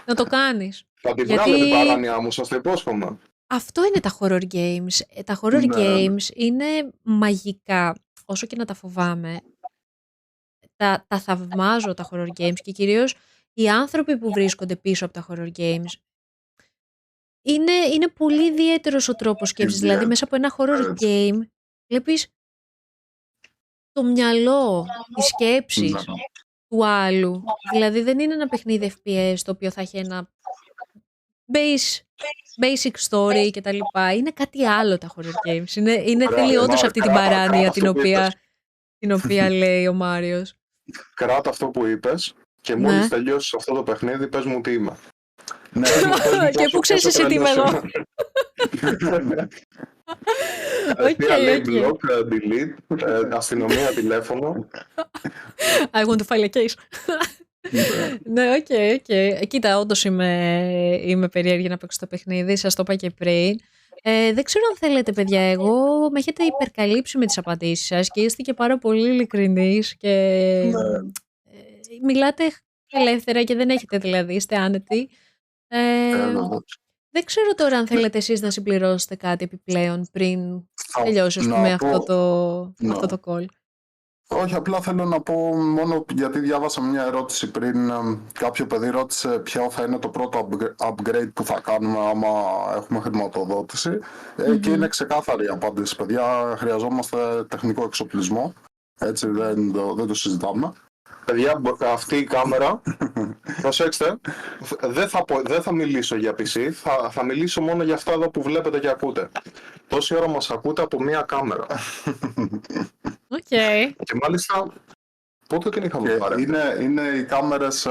[SPEAKER 1] Να το κάνεις.
[SPEAKER 3] Θα την βγάλω την παράνοια μου, σας το υπόσχομαι.
[SPEAKER 1] Αυτό είναι τα horror games. Τα horror games είναι μαγικά. Όσο και να τα φοβάμαι, τα θαυμάζω τα horror games και κυρίως οι άνθρωποι που βρίσκονται πίσω από τα horror games. Είναι πολύ ιδιαίτερος ο τρόπος σκέψης. Δηλαδή μέσα από ένα horror game βλέπεις το μυαλό, τις σκέψεις του άλλου. Δηλαδή δεν είναι ένα παιχνίδι FPS το οποίο θα έχει ένα basic story και τα λοιπά. Είναι κάτι άλλο τα horror games. Θέλει όντως αυτή την παράνοια την οποία λέει ο Μάριος.
[SPEAKER 3] Κράτα αυτό που είπες και μόλις τελειώσεις αυτό το παιχνίδι πες μου τι είμαι.
[SPEAKER 1] Και πού ξέρεις εσύ τι είμαι εγώ.
[SPEAKER 3] Λέει block, delete, αστυνομία, τηλέφωνο.
[SPEAKER 1] I want to file a case. Ναι, οκ. Κοίτα, όντως είμαι περίεργη να παίξω το παιχνίδι, σας το είπα και πριν. Δεν ξέρω αν θέλετε, παιδιά, εγώ με έχετε υπερκαλύψει με τις απαντήσεις σας και είστε και πάρα πολύ ειλικρινείς και μιλάτε ελεύθερα και δεν έχετε δηλαδή, είστε άνετοι. Δεν ξέρω τώρα αν θέλετε εσείς να συμπληρώσετε κάτι επιπλέον πριν τελειώσει αυτό το call.
[SPEAKER 2] Όχι, απλά θέλω να πω μόνο γιατί διάβασα μια ερώτηση πριν. Κάποιο παιδί ρώτησε ποιο θα είναι το πρώτο upgrade που θα κάνουμε άμα έχουμε χρηματοδότηση. Και είναι ξεκάθαρη η απάντηση, παιδιά. Χρειαζόμαστε τεχνικό εξοπλισμό. Έτσι δεν το συζητάμε.
[SPEAKER 3] Παιδιά, αυτή η κάμερα, προσέξτε, δεν θα μιλήσω για PC, θα μιλήσω μόνο για αυτά εδώ που βλέπετε και ακούτε. Τόση ώρα μας ακούτε από μία κάμερα.
[SPEAKER 1] Okay.
[SPEAKER 3] Και μάλιστα Πότε την είχαμε πάρει?
[SPEAKER 2] Είναι οι κάμερες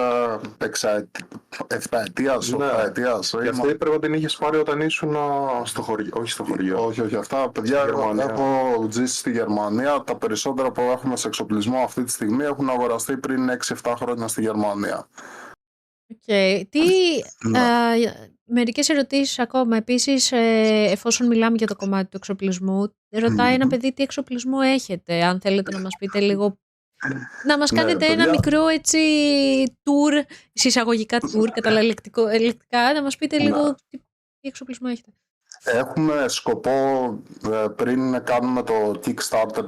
[SPEAKER 2] 7ετίας, 8ετίας.
[SPEAKER 3] Και αυτή πρέπει να την είχες πάρει όταν ήσουν στο χωριό. Όχι στο χωριό.
[SPEAKER 2] Όχι. Αυτά, παιδιά, έχω ζήσει στη Γερμανία. Τα περισσότερα που έχουμε σε εξοπλισμό αυτή τη στιγμή έχουν αγοραστεί πριν 6-7 χρόνια στη Γερμανία.
[SPEAKER 1] Okay. Μερικές ερωτήσεις ακόμα. Επίσης, εφόσον μιλάμε για το κομμάτι του εξοπλισμού, ρωτάει ένα παιδί τι εξοπλισμό έχετε. Αν θέλετε να μας πείτε λίγο, να μας κάνετε ένα μικρό έτσι tour, συσσαγωγικά tour, καταλεκτικά, να μας πείτε λίγο τι εξοπλισμό έχετε.
[SPEAKER 2] Έχουμε σκοπό πριν κάνουμε το Kickstarter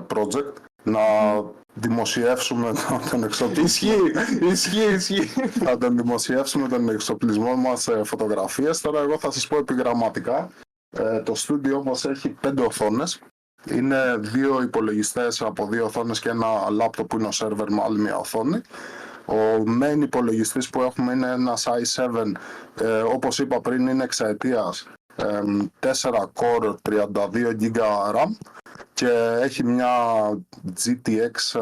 [SPEAKER 2] project να δημοσιεύσουμε τον εξοπλισμό. Ισχύει. Θα τον δημοσιεύσουμε τον εξοπλισμό μας σε φωτογραφίες. Τώρα εγώ θα σας πω επιγραμματικά. Το στούντιό μας έχει 5 οθόνες. Είναι 2 υπολογιστές από 2 οθόνες και ένα λάπτοπ που είναι ο σερβερ με άλλη μια οθόνη. Ο main υπολογιστής που έχουμε είναι ένας i7, όπως είπα πριν είναι εξαετίας, 4 core 32 GB RAM και έχει μια GTX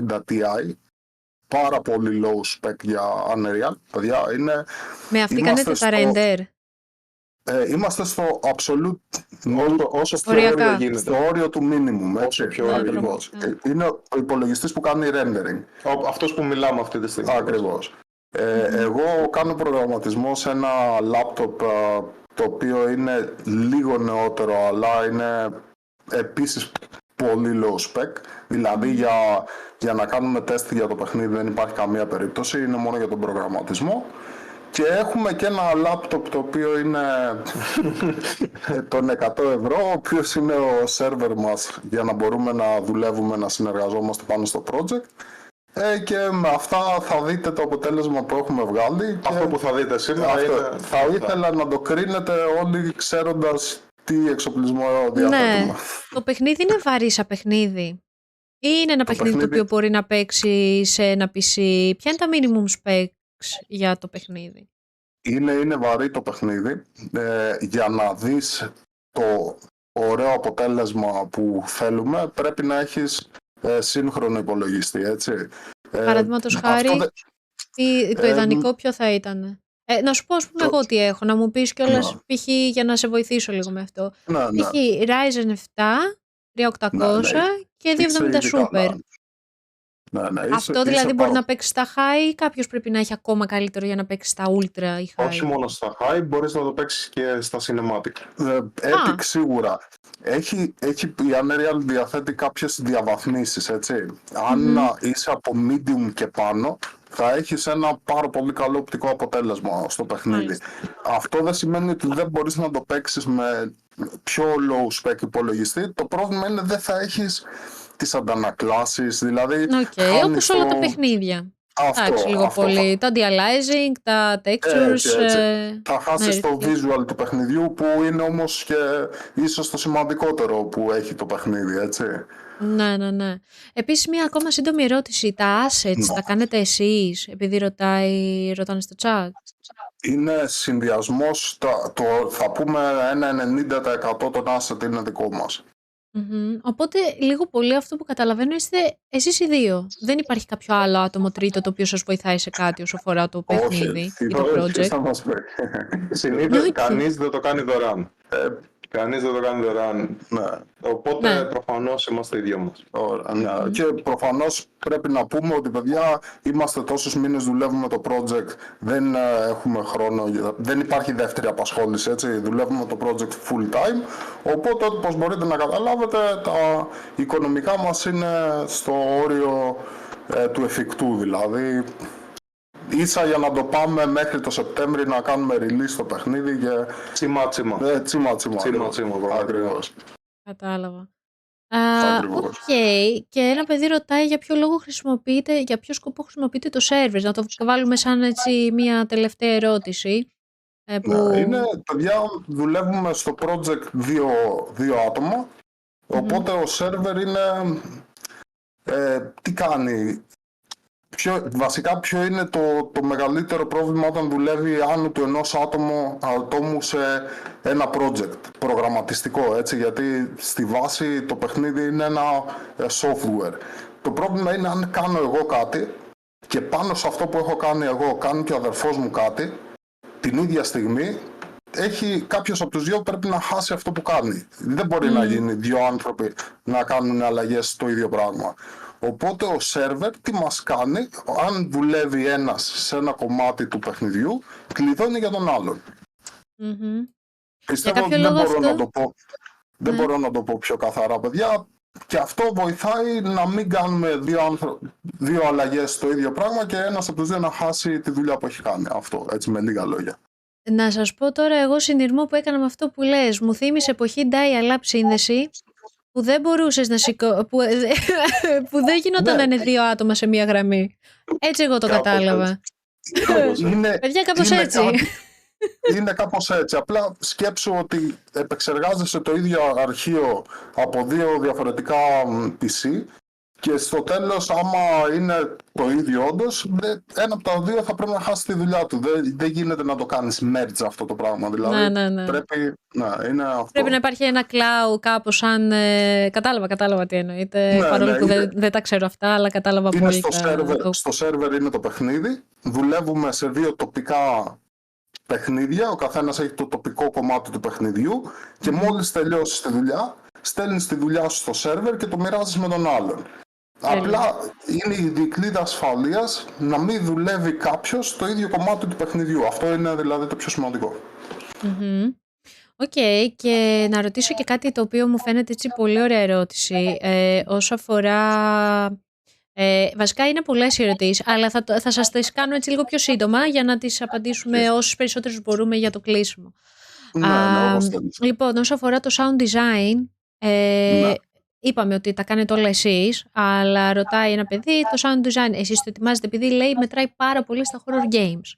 [SPEAKER 2] 1660 Ti, πάρα πολύ low spec για Unreal. Παιδιά,
[SPEAKER 1] με αυτή κάνετε τα render?
[SPEAKER 2] Είμαστε στο absolute,
[SPEAKER 3] όσο πιο όριο γίνεται.
[SPEAKER 2] Στο όριο του minimum.
[SPEAKER 3] Όσο πιο όριο.
[SPEAKER 2] Είναι ο υπολογιστής που κάνει rendering.
[SPEAKER 3] Αυτός που μιλάμε αυτή τη στιγμή.
[SPEAKER 2] Ακριβώς. Εγώ κάνω προγραμματισμό σε ένα laptop το οποίο είναι λίγο νεότερο, αλλά είναι επίσης πολύ low spec. Δηλαδή για να κάνουμε τεστ για το παιχνίδι δεν υπάρχει καμία περίπτωση, είναι μόνο για τον προγραμματισμό. Και έχουμε και ένα λάπτοπ το οποίο είναι των 100 ευρώ, ο οποίος είναι ο σερβερ μας για να μπορούμε να δουλεύουμε, να συνεργαζόμαστε πάνω στο project. Και με αυτά θα δείτε το αποτέλεσμα που έχουμε βγάλει.
[SPEAKER 3] Αυτό που θα δείτε σήμερα
[SPEAKER 2] θα ήθελα να το κρίνετε όλοι ξέροντας τι εξοπλισμό διαθέτουμε.
[SPEAKER 1] Ναι, το παιχνίδι είναι βαρύ σαν παιχνίδι ή είναι ένα παιχνίδι το οποίο μπορεί να παίξει σε ένα PC? Ποια είναι τα minimum specs για το παιχνίδι?
[SPEAKER 2] Είναι βαρύ το παιχνίδι. Για να δεις το ωραίο αποτέλεσμα που θέλουμε πρέπει να έχεις σύγχρονο υπολογιστή, έτσι.
[SPEAKER 1] Παραδείγματος χάρη, το ιδανικό ποιο θα ήταν? Να σου πω, ας πούμε, εγώ τι έχω, να μου πεις κιόλας, π.χ. για να σε βοηθήσω λίγο με αυτό. Π.χ. Ryzen 7, 3800 και 270 Super. Αυτό δηλαδή μπορεί να παίξει στα high ή κάποιος πρέπει να έχει ακόμα καλύτερο για να παίξει στα ultra ή high?
[SPEAKER 3] Όχι μόνο στα high, μπορείς να το παίξεις και στα cinematic.
[SPEAKER 2] Epic σίγουρα. Η Unreal διαθέτει κάποιες διαβαθμίσεις, έτσι. Αν είσαι από medium και πάνω, θα έχεις ένα πάρα πολύ καλό οπτικό αποτέλεσμα στο παιχνίδι. Αυτό δεν σημαίνει ότι δεν μπορείς να το παίξεις με πιο low spec υπολογιστή. Το πρόβλημα είναι δεν θα έχεις τις αντανακλάσεις, δηλαδή...
[SPEAKER 1] όπως όλα τα παιχνίδια. Εντάξει, λίγο πολύ. Τα anti-aliasing, τα textures...
[SPEAKER 2] Θα χάσεις το visual του παιχνιδιού που είναι όμως και ίσως το σημαντικότερο που έχει το παιχνίδι, έτσι.
[SPEAKER 1] Ναι. Επίσης, μια ακόμα σύντομη ερώτηση. Τα assets τα κάνετε εσείς, επειδή ρωτάνε στο chat?
[SPEAKER 2] Είναι συνδυασμός, θα πούμε ένα 90% των asset είναι δικό μας.
[SPEAKER 1] Οπότε λίγο πολύ αυτό που καταλαβαίνω είστε εσείς οι δύο. Δεν υπάρχει κάποιο άλλο άτομο τρίτο το οποίο σας βοηθάει σε κάτι όσο αφορά το παιχνίδι ή το project?
[SPEAKER 3] Συνήθως κανείς δεν το κάνει δωρεάν. Ναι. Οπότε προφανώς είμαστε οι δυο μας.
[SPEAKER 2] Και προφανώς πρέπει να πούμε ότι, παιδιά, είμαστε τόσους μήνες, δουλεύουμε το project, δεν έχουμε χρόνο, δεν υπάρχει δεύτερη απασχόληση, έτσι, δουλεύουμε το project full time, οπότε όπως μπορείτε να καταλάβετε τα οικονομικά μας είναι στο όριο του εφικτού, δηλαδή ίσα για να το πάμε μέχρι το Σεπτέμβρη να κάνουμε release στο παιχνίδι και... Τσίμα. Ακριβώς.
[SPEAKER 1] Κατάλαβα. Και ένα παιδί ρωτάει για ποιο λόγο χρησιμοποιείτε, για ποιο σκοπό χρησιμοποιείτε το servers. Να το βάλουμε σαν έτσι μια τελευταία ερώτηση.
[SPEAKER 2] Παιδιά, δουλεύουμε στο project δύο άτομα, οπότε ο server είναι... τι κάνει... Βασικά ποιο είναι το μεγαλύτερο πρόβλημα όταν δουλεύει άνω του ενός ατόμου σε ένα project προγραμματιστικό, έτσι, γιατί στη βάση το παιχνίδι είναι ένα software. Το πρόβλημα είναι αν κάνω εγώ κάτι και πάνω σε αυτό που έχω κάνει εγώ κάνει και ο αδερφός μου κάτι, την ίδια στιγμή κάποιος από τους δύο πρέπει να χάσει αυτό που κάνει. Δεν μπορεί να γίνει δύο άνθρωποι να κάνουν αλλαγές στο ίδιο πράγμα. Οπότε ο σερβερ τι μας κάνει, αν δουλεύει ένας σε ένα κομμάτι του παιχνιδιού, κλειδώνει για τον άλλον. Πιστεύω ότι δεν μπορώ να το πω πιο καθαρά, παιδιά. Και αυτό βοηθάει να μην κάνουμε δύο αλλαγές στο ίδιο πράγμα και ένας από τους δύο να χάσει τη δουλειά που έχει κάνει. Αυτό, έτσι με λίγα λόγια.
[SPEAKER 1] Να σας πω τώρα εγώ συνειρμό που έκανα με αυτό που λες. Μου θύμισε εποχή dial-up σύνδεση που δεν μπορούσες να που δεν γινόταν να είναι δύο άτομα σε μία γραμμή. Έτσι εγώ το κατάλαβα. Παιδιά, κάπως έτσι.
[SPEAKER 2] Είναι κάπως έτσι. Απλά σκέψου ότι επεξεργάζεσαι το ίδιο αρχείο από δύο διαφορετικά PC και στο τέλος, άμα είναι το ίδιο όντως, ένα από τα δύο θα πρέπει να χάσει τη δουλειά του. Δεν γίνεται να το κάνεις merge αυτό το πράγμα. Δηλαδή,
[SPEAKER 1] ναι.
[SPEAKER 2] είναι αυτό.
[SPEAKER 1] Πρέπει να υπάρχει ένα cloud κάπως σαν... Κατάλαβα τι εννοείται, παρόλο που δεν τα ξέρω αυτά, αλλά κατάλαβα πολύ.
[SPEAKER 2] Στο σερβερ είναι το παιχνίδι. Δουλεύουμε σε δύο τοπικά παιχνίδια. Ο καθένας έχει το τοπικό κομμάτι του παιχνιδιού και μόλις τελειώσεις τη δουλειά, στέλνεις τη δουλειά σου στο σερβερ και το μοιράζεις με τον άλλον. Απλά είναι η δικλείδα ασφαλείας να μην δουλεύει κάποιος στο ίδιο κομμάτι του παιχνιδιού. Αυτό είναι δηλαδή το πιο σημαντικό.
[SPEAKER 1] Οκ, και να ρωτήσω και κάτι το οποίο μου φαίνεται έτσι πολύ ωραία ερώτηση όσο αφορά... βασικά είναι πολλές οι ερωτήσεις, αλλά θα σας τις κάνω έτσι λίγο πιο σύντομα για να τις απαντήσουμε όσους περισσότερους μπορούμε για το κλείσιμο. Λοιπόν, όσο αφορά το sound design, είπαμε ότι τα κάνετε όλα εσείς, αλλά ρωτάει ένα παιδί, το sound design εσείς το ετοιμάζετε επειδή λέει μετράει πάρα πολύ στα horror games.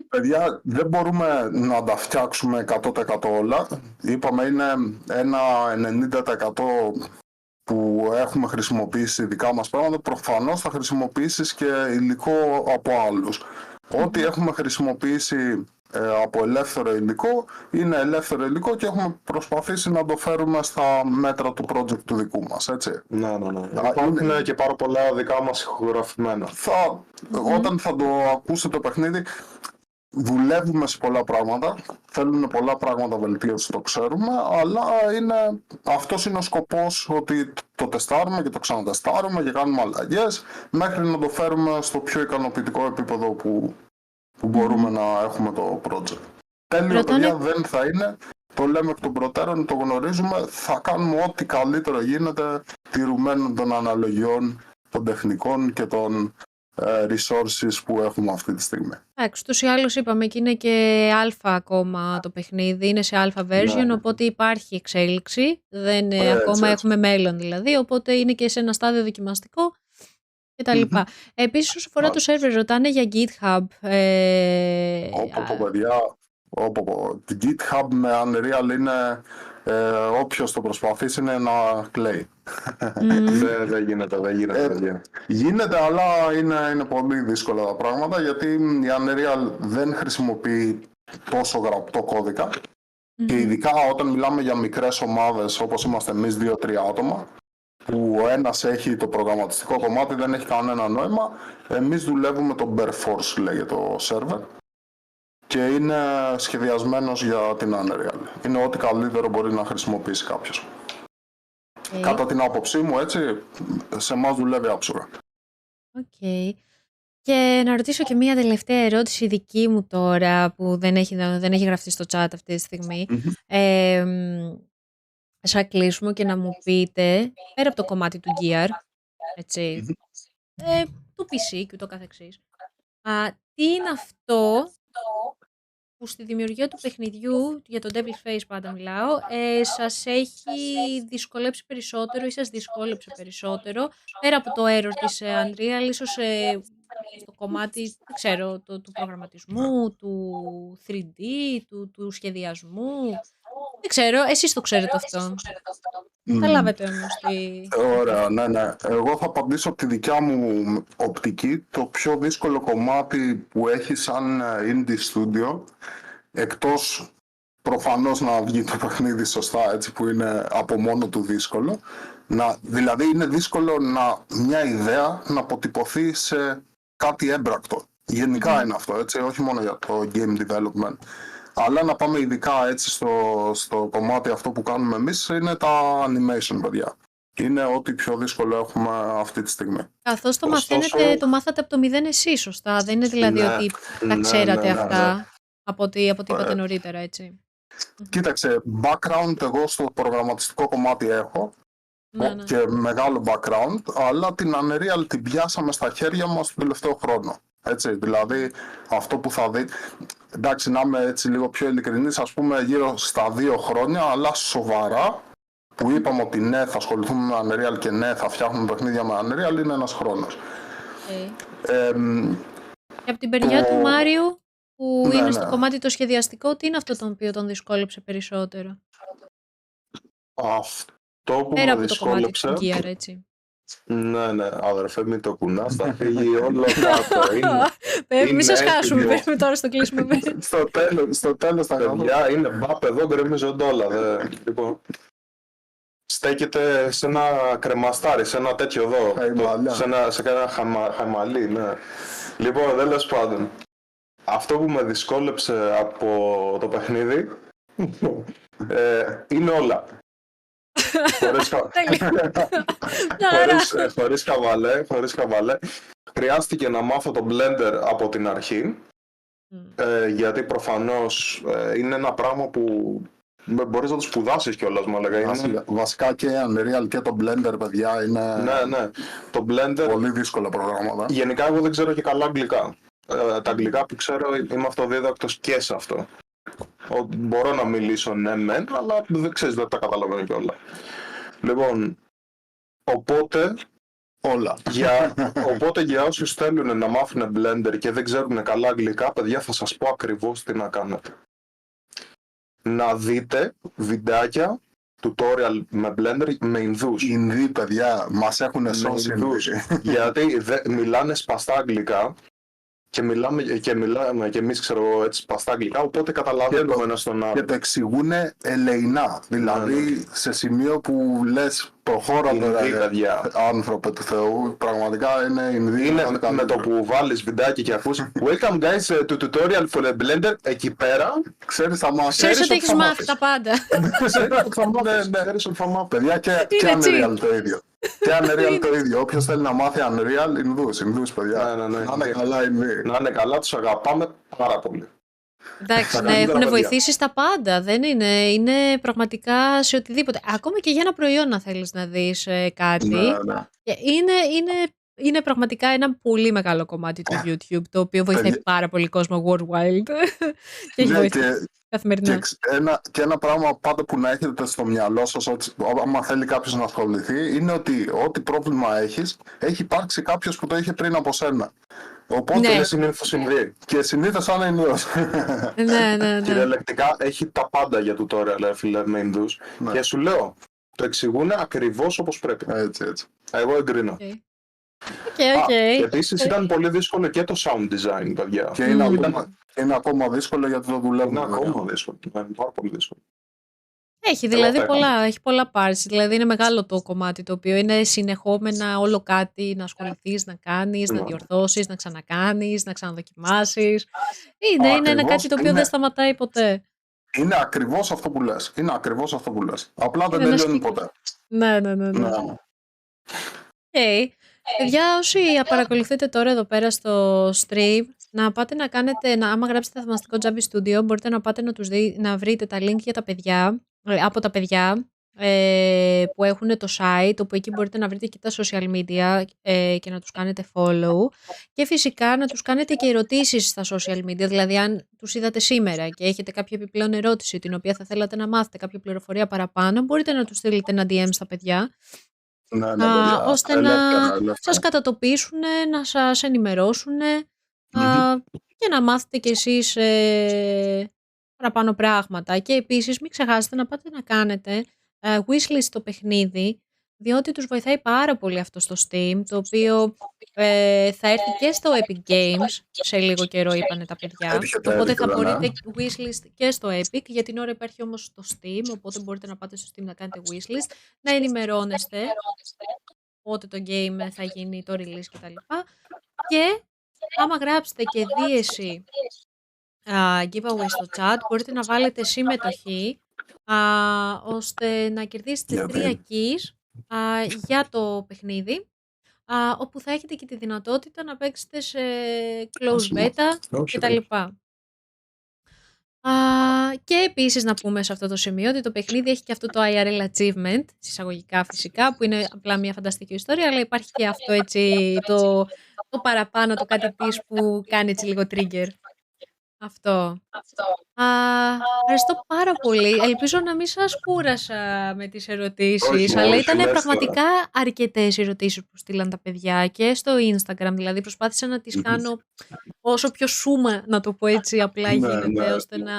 [SPEAKER 2] Παιδιά, δεν μπορούμε να τα φτιάξουμε 100% όλα. Είπαμε είναι ένα 90% που έχουμε χρησιμοποιήσει δικά μας πράγματα. Προφανώς θα χρησιμοποιήσεις και υλικό από άλλους. Ό,τι έχουμε χρησιμοποιήσει από ελεύθερο υλικό είναι ελεύθερο υλικό και έχουμε προσπαθήσει να το φέρουμε στα μέτρα του project του δικού μας, έτσι.
[SPEAKER 3] Ναι. Υπάρχουν και πάρα πολλά δικά μας ηχογραφημένα.
[SPEAKER 2] Όταν θα το ακούσετε το παιχνίδι, δουλεύουμε σε πολλά πράγματα, θέλουν πολλά πράγματα βελτίωση, το ξέρουμε, αλλά αυτός είναι ο σκοπός, ότι το τεστάρουμε και το ξανατεστάρουμε και κάνουμε αλλαγές μέχρι να το φέρουμε στο πιο ικανοποιητικό επίπεδο που μπορούμε να έχουμε το project. Τέλειο, παιδιά, δεν θα είναι, το λέμε εκ των προτέρων, το γνωρίζουμε, θα κάνουμε ό,τι καλύτερο γίνεται τηρουμένων των αναλογιών, των τεχνικών και των resources που έχουμε αυτή τη στιγμή.
[SPEAKER 1] Εντάξει, τους ή άλλους είπαμε και είναι και αλφα ακόμα το παιχνίδι, είναι σε αλφα version, οπότε υπάρχει εξέλιξη, ακόμα έχουμε μέλλον δηλαδή, οπότε είναι και σε ένα στάδιο δοκιμαστικό κτλ. Επίσης, όσο αφορά το server, ρωτάνε για GitHub.
[SPEAKER 2] Παιδιά, GitHub με Unreal είναι... όποιος το προσπαθήσει είναι να κλαίει.
[SPEAKER 3] Δεν γίνεται.
[SPEAKER 2] Γίνεται, αλλά είναι πολύ δύσκολα τα πράγματα, γιατί η Unreal δεν χρησιμοποιεί τόσο γραπτό κώδικα και ειδικά όταν μιλάμε για μικρές ομάδες όπως είμαστε εμείς 2-3 άτομα, που ο ένας έχει το προγραμματιστικό κομμάτι, δεν έχει κανένα νόημα. Εμείς δουλεύουμε το Bare Force, λέγεται το server, και είναι σχεδιασμένος για την Unreal. Είναι ό,τι καλύτερο μπορεί να χρησιμοποιήσει κάποιος. Κατά την άποψή μου, έτσι, σε εμάς δουλεύει άψογα.
[SPEAKER 1] Και να ρωτήσω και μία τελευταία ερώτηση δική μου τώρα, που δεν έχει γραφτεί στο chat αυτή τη στιγμή. Σαν κλείσιμο και να μου πείτε, πέρα από το κομμάτι του Gear, έτσι, του PC και ούτω καθεξής, τι είναι αυτό που στη δημιουργία του παιχνιδιού, για τον Devil's Face πάντα μιλάω, σας έχει δυσκολέψει περισσότερο ή σας δυσκόλεψε περισσότερο, πέρα από το error της Unreal, ίσως στο κομμάτι, δεν ξέρω, του προγραμματισμού, του 3D, του σχεδιασμού. Δεν ξέρω, εσείς το ξέρετε αυτό. Θα λάβετε όμως τι...
[SPEAKER 2] Ωραία, ναι. Εγώ θα απαντήσω από τη δικιά μου οπτική. Το πιο δύσκολο κομμάτι που έχει σαν indie studio, εκτός προφανώς να βγει το παιχνίδι σωστά, έτσι, που είναι από μόνο του δύσκολο, Δηλαδή είναι δύσκολο μια ιδέα να αποτυπωθεί σε κάτι έμπρακτο. Γενικά είναι αυτό, έτσι, όχι μόνο για το game development. Αλλά να πάμε ειδικά έτσι στο κομμάτι αυτό που κάνουμε εμείς, είναι τα animation, παιδιά. Είναι ό,τι πιο δύσκολο έχουμε αυτή τη στιγμή.
[SPEAKER 1] Καθώς το μαθαίνετε, το μάθατε από το μηδέν εσείς, σωστά. Δεν είναι δηλαδή ότι τα ξέρατε αυτά από ό,τι είπατε νωρίτερα, έτσι.
[SPEAKER 2] Κοίταξε, background εγώ στο προγραμματιστικό κομμάτι έχω και μεγάλο background, αλλά την Unreal την πιάσαμε στα χέρια μας τον τελευταίο χρόνο. Έτσι, δηλαδή αυτό που θα δείτε, εντάξει, να είμαι έτσι λίγο πιο ειλικρινής, ας πούμε γύρω στα 2 χρόνια, αλλά σοβαρά, που είπαμε ότι ναι, θα ασχοληθούμε με Unreal και ναι, θα φτιάχνουμε παιχνίδια με Unreal, είναι 1 χρόνος.
[SPEAKER 1] Και από την παιδιά του Μάριου, που είναι στο κομμάτι το σχεδιαστικό, τι είναι αυτό το οποίο τον δυσκόλεψε περισσότερο?
[SPEAKER 3] Αυτό που
[SPEAKER 1] πέρα
[SPEAKER 3] με
[SPEAKER 1] από το κομμάτι του
[SPEAKER 3] δυσκόλεψε...
[SPEAKER 1] gear, έτσι.
[SPEAKER 3] Ναι, αδερφέ, μην το κουνάς, θα φύγει όλο κάτω.
[SPEAKER 1] Μην σας χάσουμε, παίρνουμε τώρα στο κλείσιμο.
[SPEAKER 2] Στο τέλος θα κάνουμε.
[SPEAKER 3] Παιδιά, είναι μπαπ εδώ, γκρεμίζονται όλα. Λοιπόν, στέκεται σε ένα κρεμαστάρι, σε ένα τέτοιο εδώ. Σε ένα χαμαλί, ναι. Λοιπόν, τέλος πάντων. Αυτό που με δυσκόλεψε από το παιχνίδι είναι όλα. Χωρίς καβαλέ. Χρειάστηκε να μάθω το Blender από την αρχή, γιατί προφανώς είναι ένα πράγμα που μπορείς να το σπουδάσεις κιόλας, μου έλεγα.
[SPEAKER 2] Βασικά και Unreal και το Blender, παιδιά, είναι
[SPEAKER 3] το Blender,
[SPEAKER 2] πολύ δύσκολα προγράμματα.
[SPEAKER 3] Γενικά εγώ δεν ξέρω και καλά αγγλικά. Τα αγγλικά που ξέρω είμαι αυτοδίδακτος και σε αυτό. Μπορώ να μιλήσω ναι μεν, αλλά δεν ξέρεις, δεν τα καταλαβαίνω κιόλα. Λοιπόν, οπότε για όσους θέλουν να μάθουν Blender και δεν ξέρουν καλά αγγλικά, παιδιά, θα σας πω ακριβώς τι να κάνετε. Να δείτε βιντεάκια, tutorial με Blender με Ινδούς.
[SPEAKER 2] Ινδοί, παιδιά, μας έχουν σώσει Ινδούς.
[SPEAKER 3] Γιατί μιλάνε σπαστά αγγλικά και μιλάμε και εμείς, ξέρω, έτσι σπαστά αγγλικά, οπότε καταλαβαίνουμε ένα στον άλλο.
[SPEAKER 2] Και το εξηγούν ελεεινά, δηλαδή σε σημείο που λες προχώρα τώρα, άνθρωπε του Θεού, πραγματικά είναι Ινδοί.
[SPEAKER 3] Είναι με το που βάλεις βιντεάκι και ακούς Welcome guys to tutorial for the Blender, εκεί πέρα
[SPEAKER 2] ξέρεις θα μάθεις.
[SPEAKER 1] Ξέρεις ότι έχεις μάθει τα πάντα.
[SPEAKER 3] Ξέρεις ότι θα μάθεις.
[SPEAKER 2] Παιδιά, και Unreal το ίδιο. Και Unreal το ίδιο. Όποιος θέλει να μάθει Unreal, Ινδούς, παιδιά. Να είναι καλά Ινδοί.
[SPEAKER 3] Να είναι καλά, τους αγαπάμε πάρα πολύ.
[SPEAKER 1] Εντάξει, ναι, έχουν βοηθήσει στα πάντα. Δεν είναι πραγματικά σε οτιδήποτε. Ακόμα και για ένα προϊόν, να θέλεις να δεις κάτι. Και είναι πραγματικά ένα πολύ μεγάλο κομμάτι του YouTube, το οποίο βοηθάει πάρα πολύ κόσμο worldwide. Και έχει βοηθήσει καθημερινά.
[SPEAKER 2] Και ένα πράγμα πάντα που να έχετε στο μυαλό σας, ότι άμα θέλει κάποιος να ασχοληθεί, είναι ότι ό,τι πρόβλημα έχεις, έχει υπάρξει κάποιος που το είχε πριν από σένα. Οπότε
[SPEAKER 3] είναι συνήθως Ινδί.
[SPEAKER 2] Και συνήθως θα είναι Ινδός.
[SPEAKER 1] Ναι.
[SPEAKER 3] Κυριολεκτικά έχει τα πάντα για tutorial, φίλε, με Ινδούς. Και σου λέω, το εξηγούν ακριβώς όπως πρέπει.
[SPEAKER 2] Έτσι.
[SPEAKER 3] Εγώ εγκρίνω.
[SPEAKER 1] Okay.
[SPEAKER 3] Επίσης ήταν πολύ δύσκολο και το sound design, παιδιά.
[SPEAKER 2] Και είναι ακόμα δύσκολο γιατί το δουλεύουμε.
[SPEAKER 3] Είναι ακόμα δύσκολο. Είναι πάρα πολύ δύσκολο.
[SPEAKER 1] Έχει δηλαδή πολλά parts. Δηλαδή είναι μεγάλο το κομμάτι, το οποίο είναι συνεχόμενα όλο κάτι να ασχοληθείς, να κάνεις, να διορθώσεις, να ξανακάνεις, να ξαναδοκιμάσεις. Είναι ένα κάτι το οποίο δεν σταματάει ποτέ.
[SPEAKER 2] Είναι ακριβώς αυτό που λες. Απλά δεν τελειώνει ποτέ.
[SPEAKER 1] Ναι. Παιδιά, όσοι παρακολουθείτε τώρα εδώ πέρα στο stream, να πάτε να κάνετε, άμα γράψετε θαυμαστικό Jumpy Studio, μπορείτε να πάτε να βρείτε τα link για τα παιδιά, από τα παιδιά που έχουν το site, όπου εκεί μπορείτε να βρείτε και τα social media και να τους κάνετε follow, και φυσικά να τους κάνετε και ερωτήσεις στα social media, δηλαδή αν τους είδατε σήμερα και έχετε κάποια επιπλέον ερώτηση την οποία θα θέλατε να μάθετε, κάποια πληροφορία παραπάνω, μπορείτε να τους στείλετε ένα DM στα παιδιά. Ώστε να σας κατατοπίσουν, να σας ενημερώσουν και να μάθετε κι εσείς παραπάνω πράγματα. Και επίσης μην ξεχάσετε να πάτε να κάνετε wishlist στο παιχνίδι, διότι τους βοηθάει πάρα πολύ αυτό στο Steam, το οποίο θα έρθει και στο Epic Games σε λίγο καιρό, είπανε τα παιδιά.
[SPEAKER 2] Έρχεται,
[SPEAKER 1] Οπότε θα
[SPEAKER 2] έρχεται, ναι.
[SPEAKER 1] μπορείτε wishlist και στο Epic. Για την ώρα υπάρχει όμως στο Steam, οπότε μπορείτε να πάτε στο Steam να κάνετε wishlist, να ενημερώνεστε πότε το game θα γίνει το release κτλ. Και άμα γράψετε και δίεση giveaway στο chat, μπορείτε να βάλετε συμμετοχή ώστε να κερδίσετε 3 keys για το παιχνίδι, όπου θα έχετε και τη δυνατότητα να παίξετε σε close beta κτλ. Και επίσης να πούμε σε αυτό το σημείο ότι το παιχνίδι έχει και αυτό το IRL achievement, συσσαγωγικά φυσικά, που είναι απλά μια φανταστική ιστορία, αλλά υπάρχει και αυτό έτσι το παραπάνω, το κάτι της που κάνει έτσι λίγο trigger. Αυτό. Ευχαριστώ πάρα πολύ. Ελπίζω να μην σας κούρασα με τις ερωτήσεις, αλλά ήταν πραγματικά αρκετές οι ερωτήσεις που στείλαν τα παιδιά και στο Instagram. Δηλαδή προσπάθησα να τις κάνω όσο πιο σούμα, να το πω έτσι απλά γίνεται, ώστε να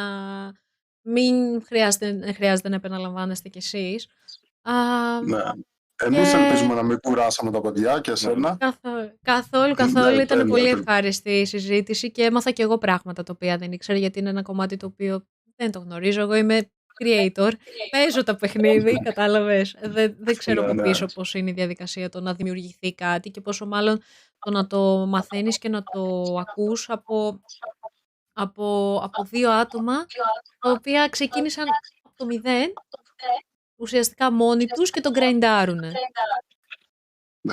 [SPEAKER 1] μην χρειάζεται να επαναλαμβάνεστε κι εσείς.
[SPEAKER 2] Ναι. Εμείς ελπίζουμε να μην κουράσαμε τα παιδιά και εσένα.
[SPEAKER 1] Καθόλου. Ήταν πολύ ευχάριστη η συζήτηση και έμαθα και εγώ πράγματα τα οποία δεν ήξερα, γιατί είναι ένα κομμάτι το οποίο δεν το γνωρίζω. Εγώ είμαι creator, παίζω τα παιχνίδι, κατάλαβες. Δεν ξέρω από πίσω πώς είναι η διαδικασία το να δημιουργηθεί κάτι και πόσο μάλλον το να το μαθαίνεις και να το ακούς από 2 άτομα τα οποία ξεκίνησαν από το 0 ουσιαστικά μόνοι τους και τον γκραϊντάρουνε.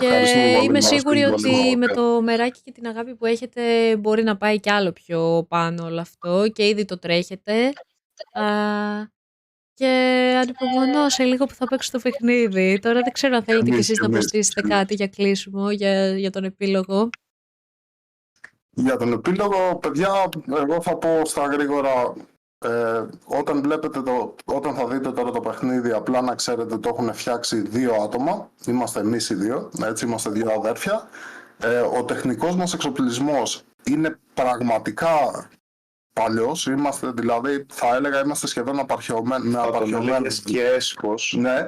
[SPEAKER 1] Και είμαι σίγουρη ότι με το μεράκι και την αγάπη που έχετε μπορεί να πάει κι άλλο πιο πάνω όλο αυτό και ήδη το τρέχετε. Και ανυπομονώ σε λίγο που θα παίξω το παιχνίδι. Τώρα δεν ξέρω αν θέλετε κι εσείς να προσθέσετε κάτι για κλείσιμο, για τον επίλογο.
[SPEAKER 2] Για τον επίλογο, παιδιά, εγώ θα πω στα γρήγορα. Όταν θα δείτε τώρα το παιχνίδι, απλά να ξέρετε το έχουν φτιάξει 2 άτομα. Είμαστε εμείς οι 2, έτσι, είμαστε 2 αδέρφια. Ο τεχνικός μας εξοπλισμός είναι πραγματικά παλιός. Είμαστε, δηλαδή, θα έλεγα, είμαστε σχεδόν απαρχαιωμένοι.
[SPEAKER 3] Και έσχος.
[SPEAKER 2] Ναι.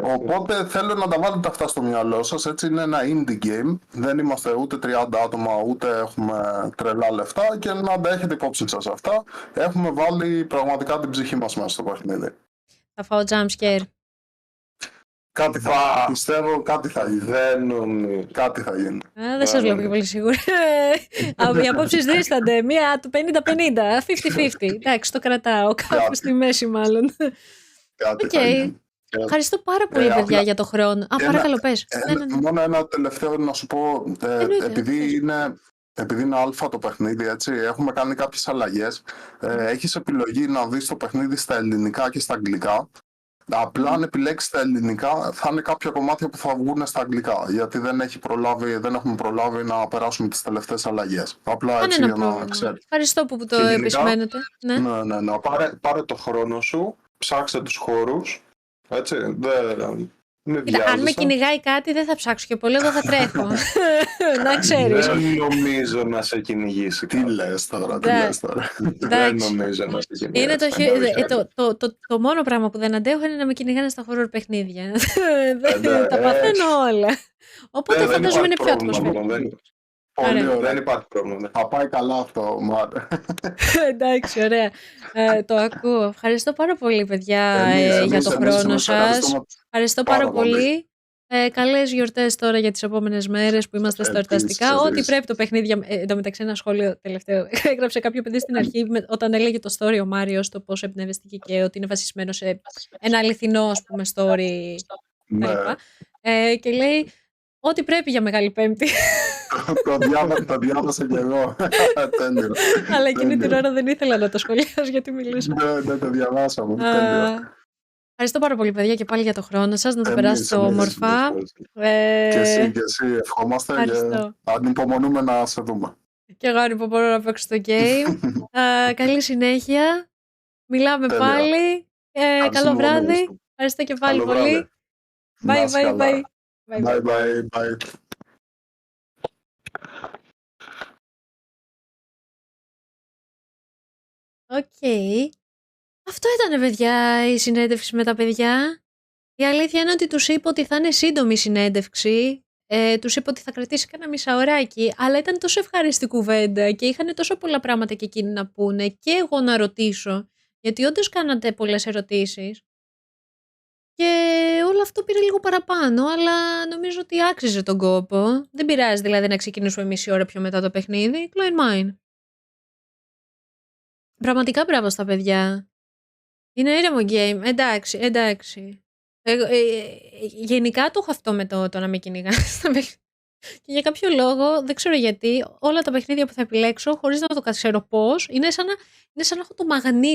[SPEAKER 2] Οπότε θέλω να τα βάλετε αυτά στο μυαλό σας. Έτσι, είναι ένα indie game. Δεν είμαστε ούτε 30 άτομα, ούτε έχουμε τρελά λεφτά και να τα έχετε υπόψη σας αυτά. Έχουμε βάλει πραγματικά την ψυχή μας μέσα στο παιχνίδι.
[SPEAKER 1] Θα φάω jumpscare.
[SPEAKER 2] Κάτι πιστεύω, κάτι θα γίνει.
[SPEAKER 3] Δεν νομίζω.
[SPEAKER 2] Κάτι θα γίνει.
[SPEAKER 1] Δεν σας λέω πιο πολύ σίγουρα. Οι απόψεις δίστανται. Μία του 50-50, 50-50. Εντάξει, το κρατάω. Κάπου στη μέση μάλλον.
[SPEAKER 2] Κάτι θα γίνει.
[SPEAKER 1] Ευχαριστώ πάρα πολύ, παιδιά, για το χρόνο. Παρακαλώ, πες.
[SPEAKER 2] Μόνο ένα τελευταίο να σου πω. Επειδή είναι αλφα το παιχνίδι, έτσι, έχουμε κάνει κάποιες αλλαγές. Έχεις επιλογή να δεις το παιχνίδι στα ελληνικά και στα αγγλικά. Απλά αν επιλέξεις τα ελληνικά, θα είναι κάποια κομμάτια που θα βγουν στα αγγλικά. Γιατί δεν έχουμε προλάβει να περάσουμε τις τελευταίες αλλαγές. Απλά έτσι για να ξέρεις.
[SPEAKER 1] Ευχαριστώ που το επισημαίνετε.
[SPEAKER 2] Ναι.
[SPEAKER 3] Πάρε το χρόνο σου, ψάξτε τους χώρους. Έτσι,
[SPEAKER 1] αν με κυνηγάει κάτι, δεν θα ψάξω και πολύ, εγώ θα τρέχω. Να ξέρεις.
[SPEAKER 3] Δεν νομίζω να σε κυνηγήσει.
[SPEAKER 2] Τι λες τώρα.
[SPEAKER 3] Δεν νομίζω να σε κυνηγήσει.
[SPEAKER 1] Το μόνο πράγμα που δεν αντέχω είναι να με κυνηγάνε στα horror παιχνίδια. Τα παθαίνω όλα. Οπότε φαντάζομαι είναι πιο ατμοσφαιρικό.
[SPEAKER 2] Πολύ ωραία.
[SPEAKER 3] Δεν υπάρχει πρόβλημα.
[SPEAKER 2] Θα πάει καλά αυτό, Μάρ.
[SPEAKER 1] Εντάξει, ωραία. Το ακούω. Ευχαριστώ πάρα πολύ, παιδιά, για το χρόνο σας. Ευχαριστώ πάρα πολύ. Καλές γιορτές τώρα για τις επόμενες μέρες που είμαστε στα εορταστικά. Ό,τι πρέπει το παιχνίδι. Εν τω μεταξύ, ένα σχόλιο τελευταίο. Έγραψε κάποιο παιδί στην αρχή όταν έλεγε το story ο Μάριος, το πώς εμπνευστήκε και ότι είναι βασισμένο σε ένα αληθινό, ας πούμε, story. Και λέει ό,τι πρέπει για Μεγάλη Πέμπτη.
[SPEAKER 2] Το διάβασα και εγώ.
[SPEAKER 1] Αλλά εκείνη την ώρα δεν ήθελα να το σχολιάσω γιατί μιλούσα.
[SPEAKER 2] Ναι, το διαβάσαμε.
[SPEAKER 1] Ευχαριστώ πάρα πολύ, παιδιά, και πάλι για το χρόνο σας. Να το περάσετε όμορφα.
[SPEAKER 2] Και εσύ, ευχόμαστε και ανυπομονούμε να σε δούμε.
[SPEAKER 1] Και εγώ ανυπομονώ να παίξω το game. Καλή συνέχεια. Μιλάμε πάλι. Καλό βράδυ. Ευχαριστώ και πάλι πολύ. Bye.
[SPEAKER 2] Bye.
[SPEAKER 1] Οκ. Αυτό ήταν, παιδιά, η συνέντευξη με τα παιδιά. Η αλήθεια είναι ότι τους είπα ότι θα είναι σύντομη συνέντευξη. τους είπε ότι θα κρατήσει κανένα μισάωράκι, αλλά ήταν τόσο ευχάριστη κουβέντα και είχαν τόσο πολλά πράγματα και εκείνοι να πούνε και εγώ να ρωτήσω, γιατί όντως κάνατε πολλές ερωτήσεις και όλο αυτό πήρε λίγο παραπάνω, αλλά νομίζω ότι άξιζε τον κόπο. Δεν πειράζει δηλαδή να ξεκινήσουμε μισή ώρα πιο μετά το παιχνίδι. Κλόιν mine. Πραγματικά μπράβο στα παιδιά. Είναι ήρεμο game. Εντάξει. Γενικά το έχω αυτό με το να με κυνηγάς στα παιχνίδια. Και για κάποιο λόγο, δεν ξέρω γιατί, όλα τα παιχνίδια που θα επιλέξω, χωρίς να το ξέρω πώς, είναι σαν να έχω το μαγνήτη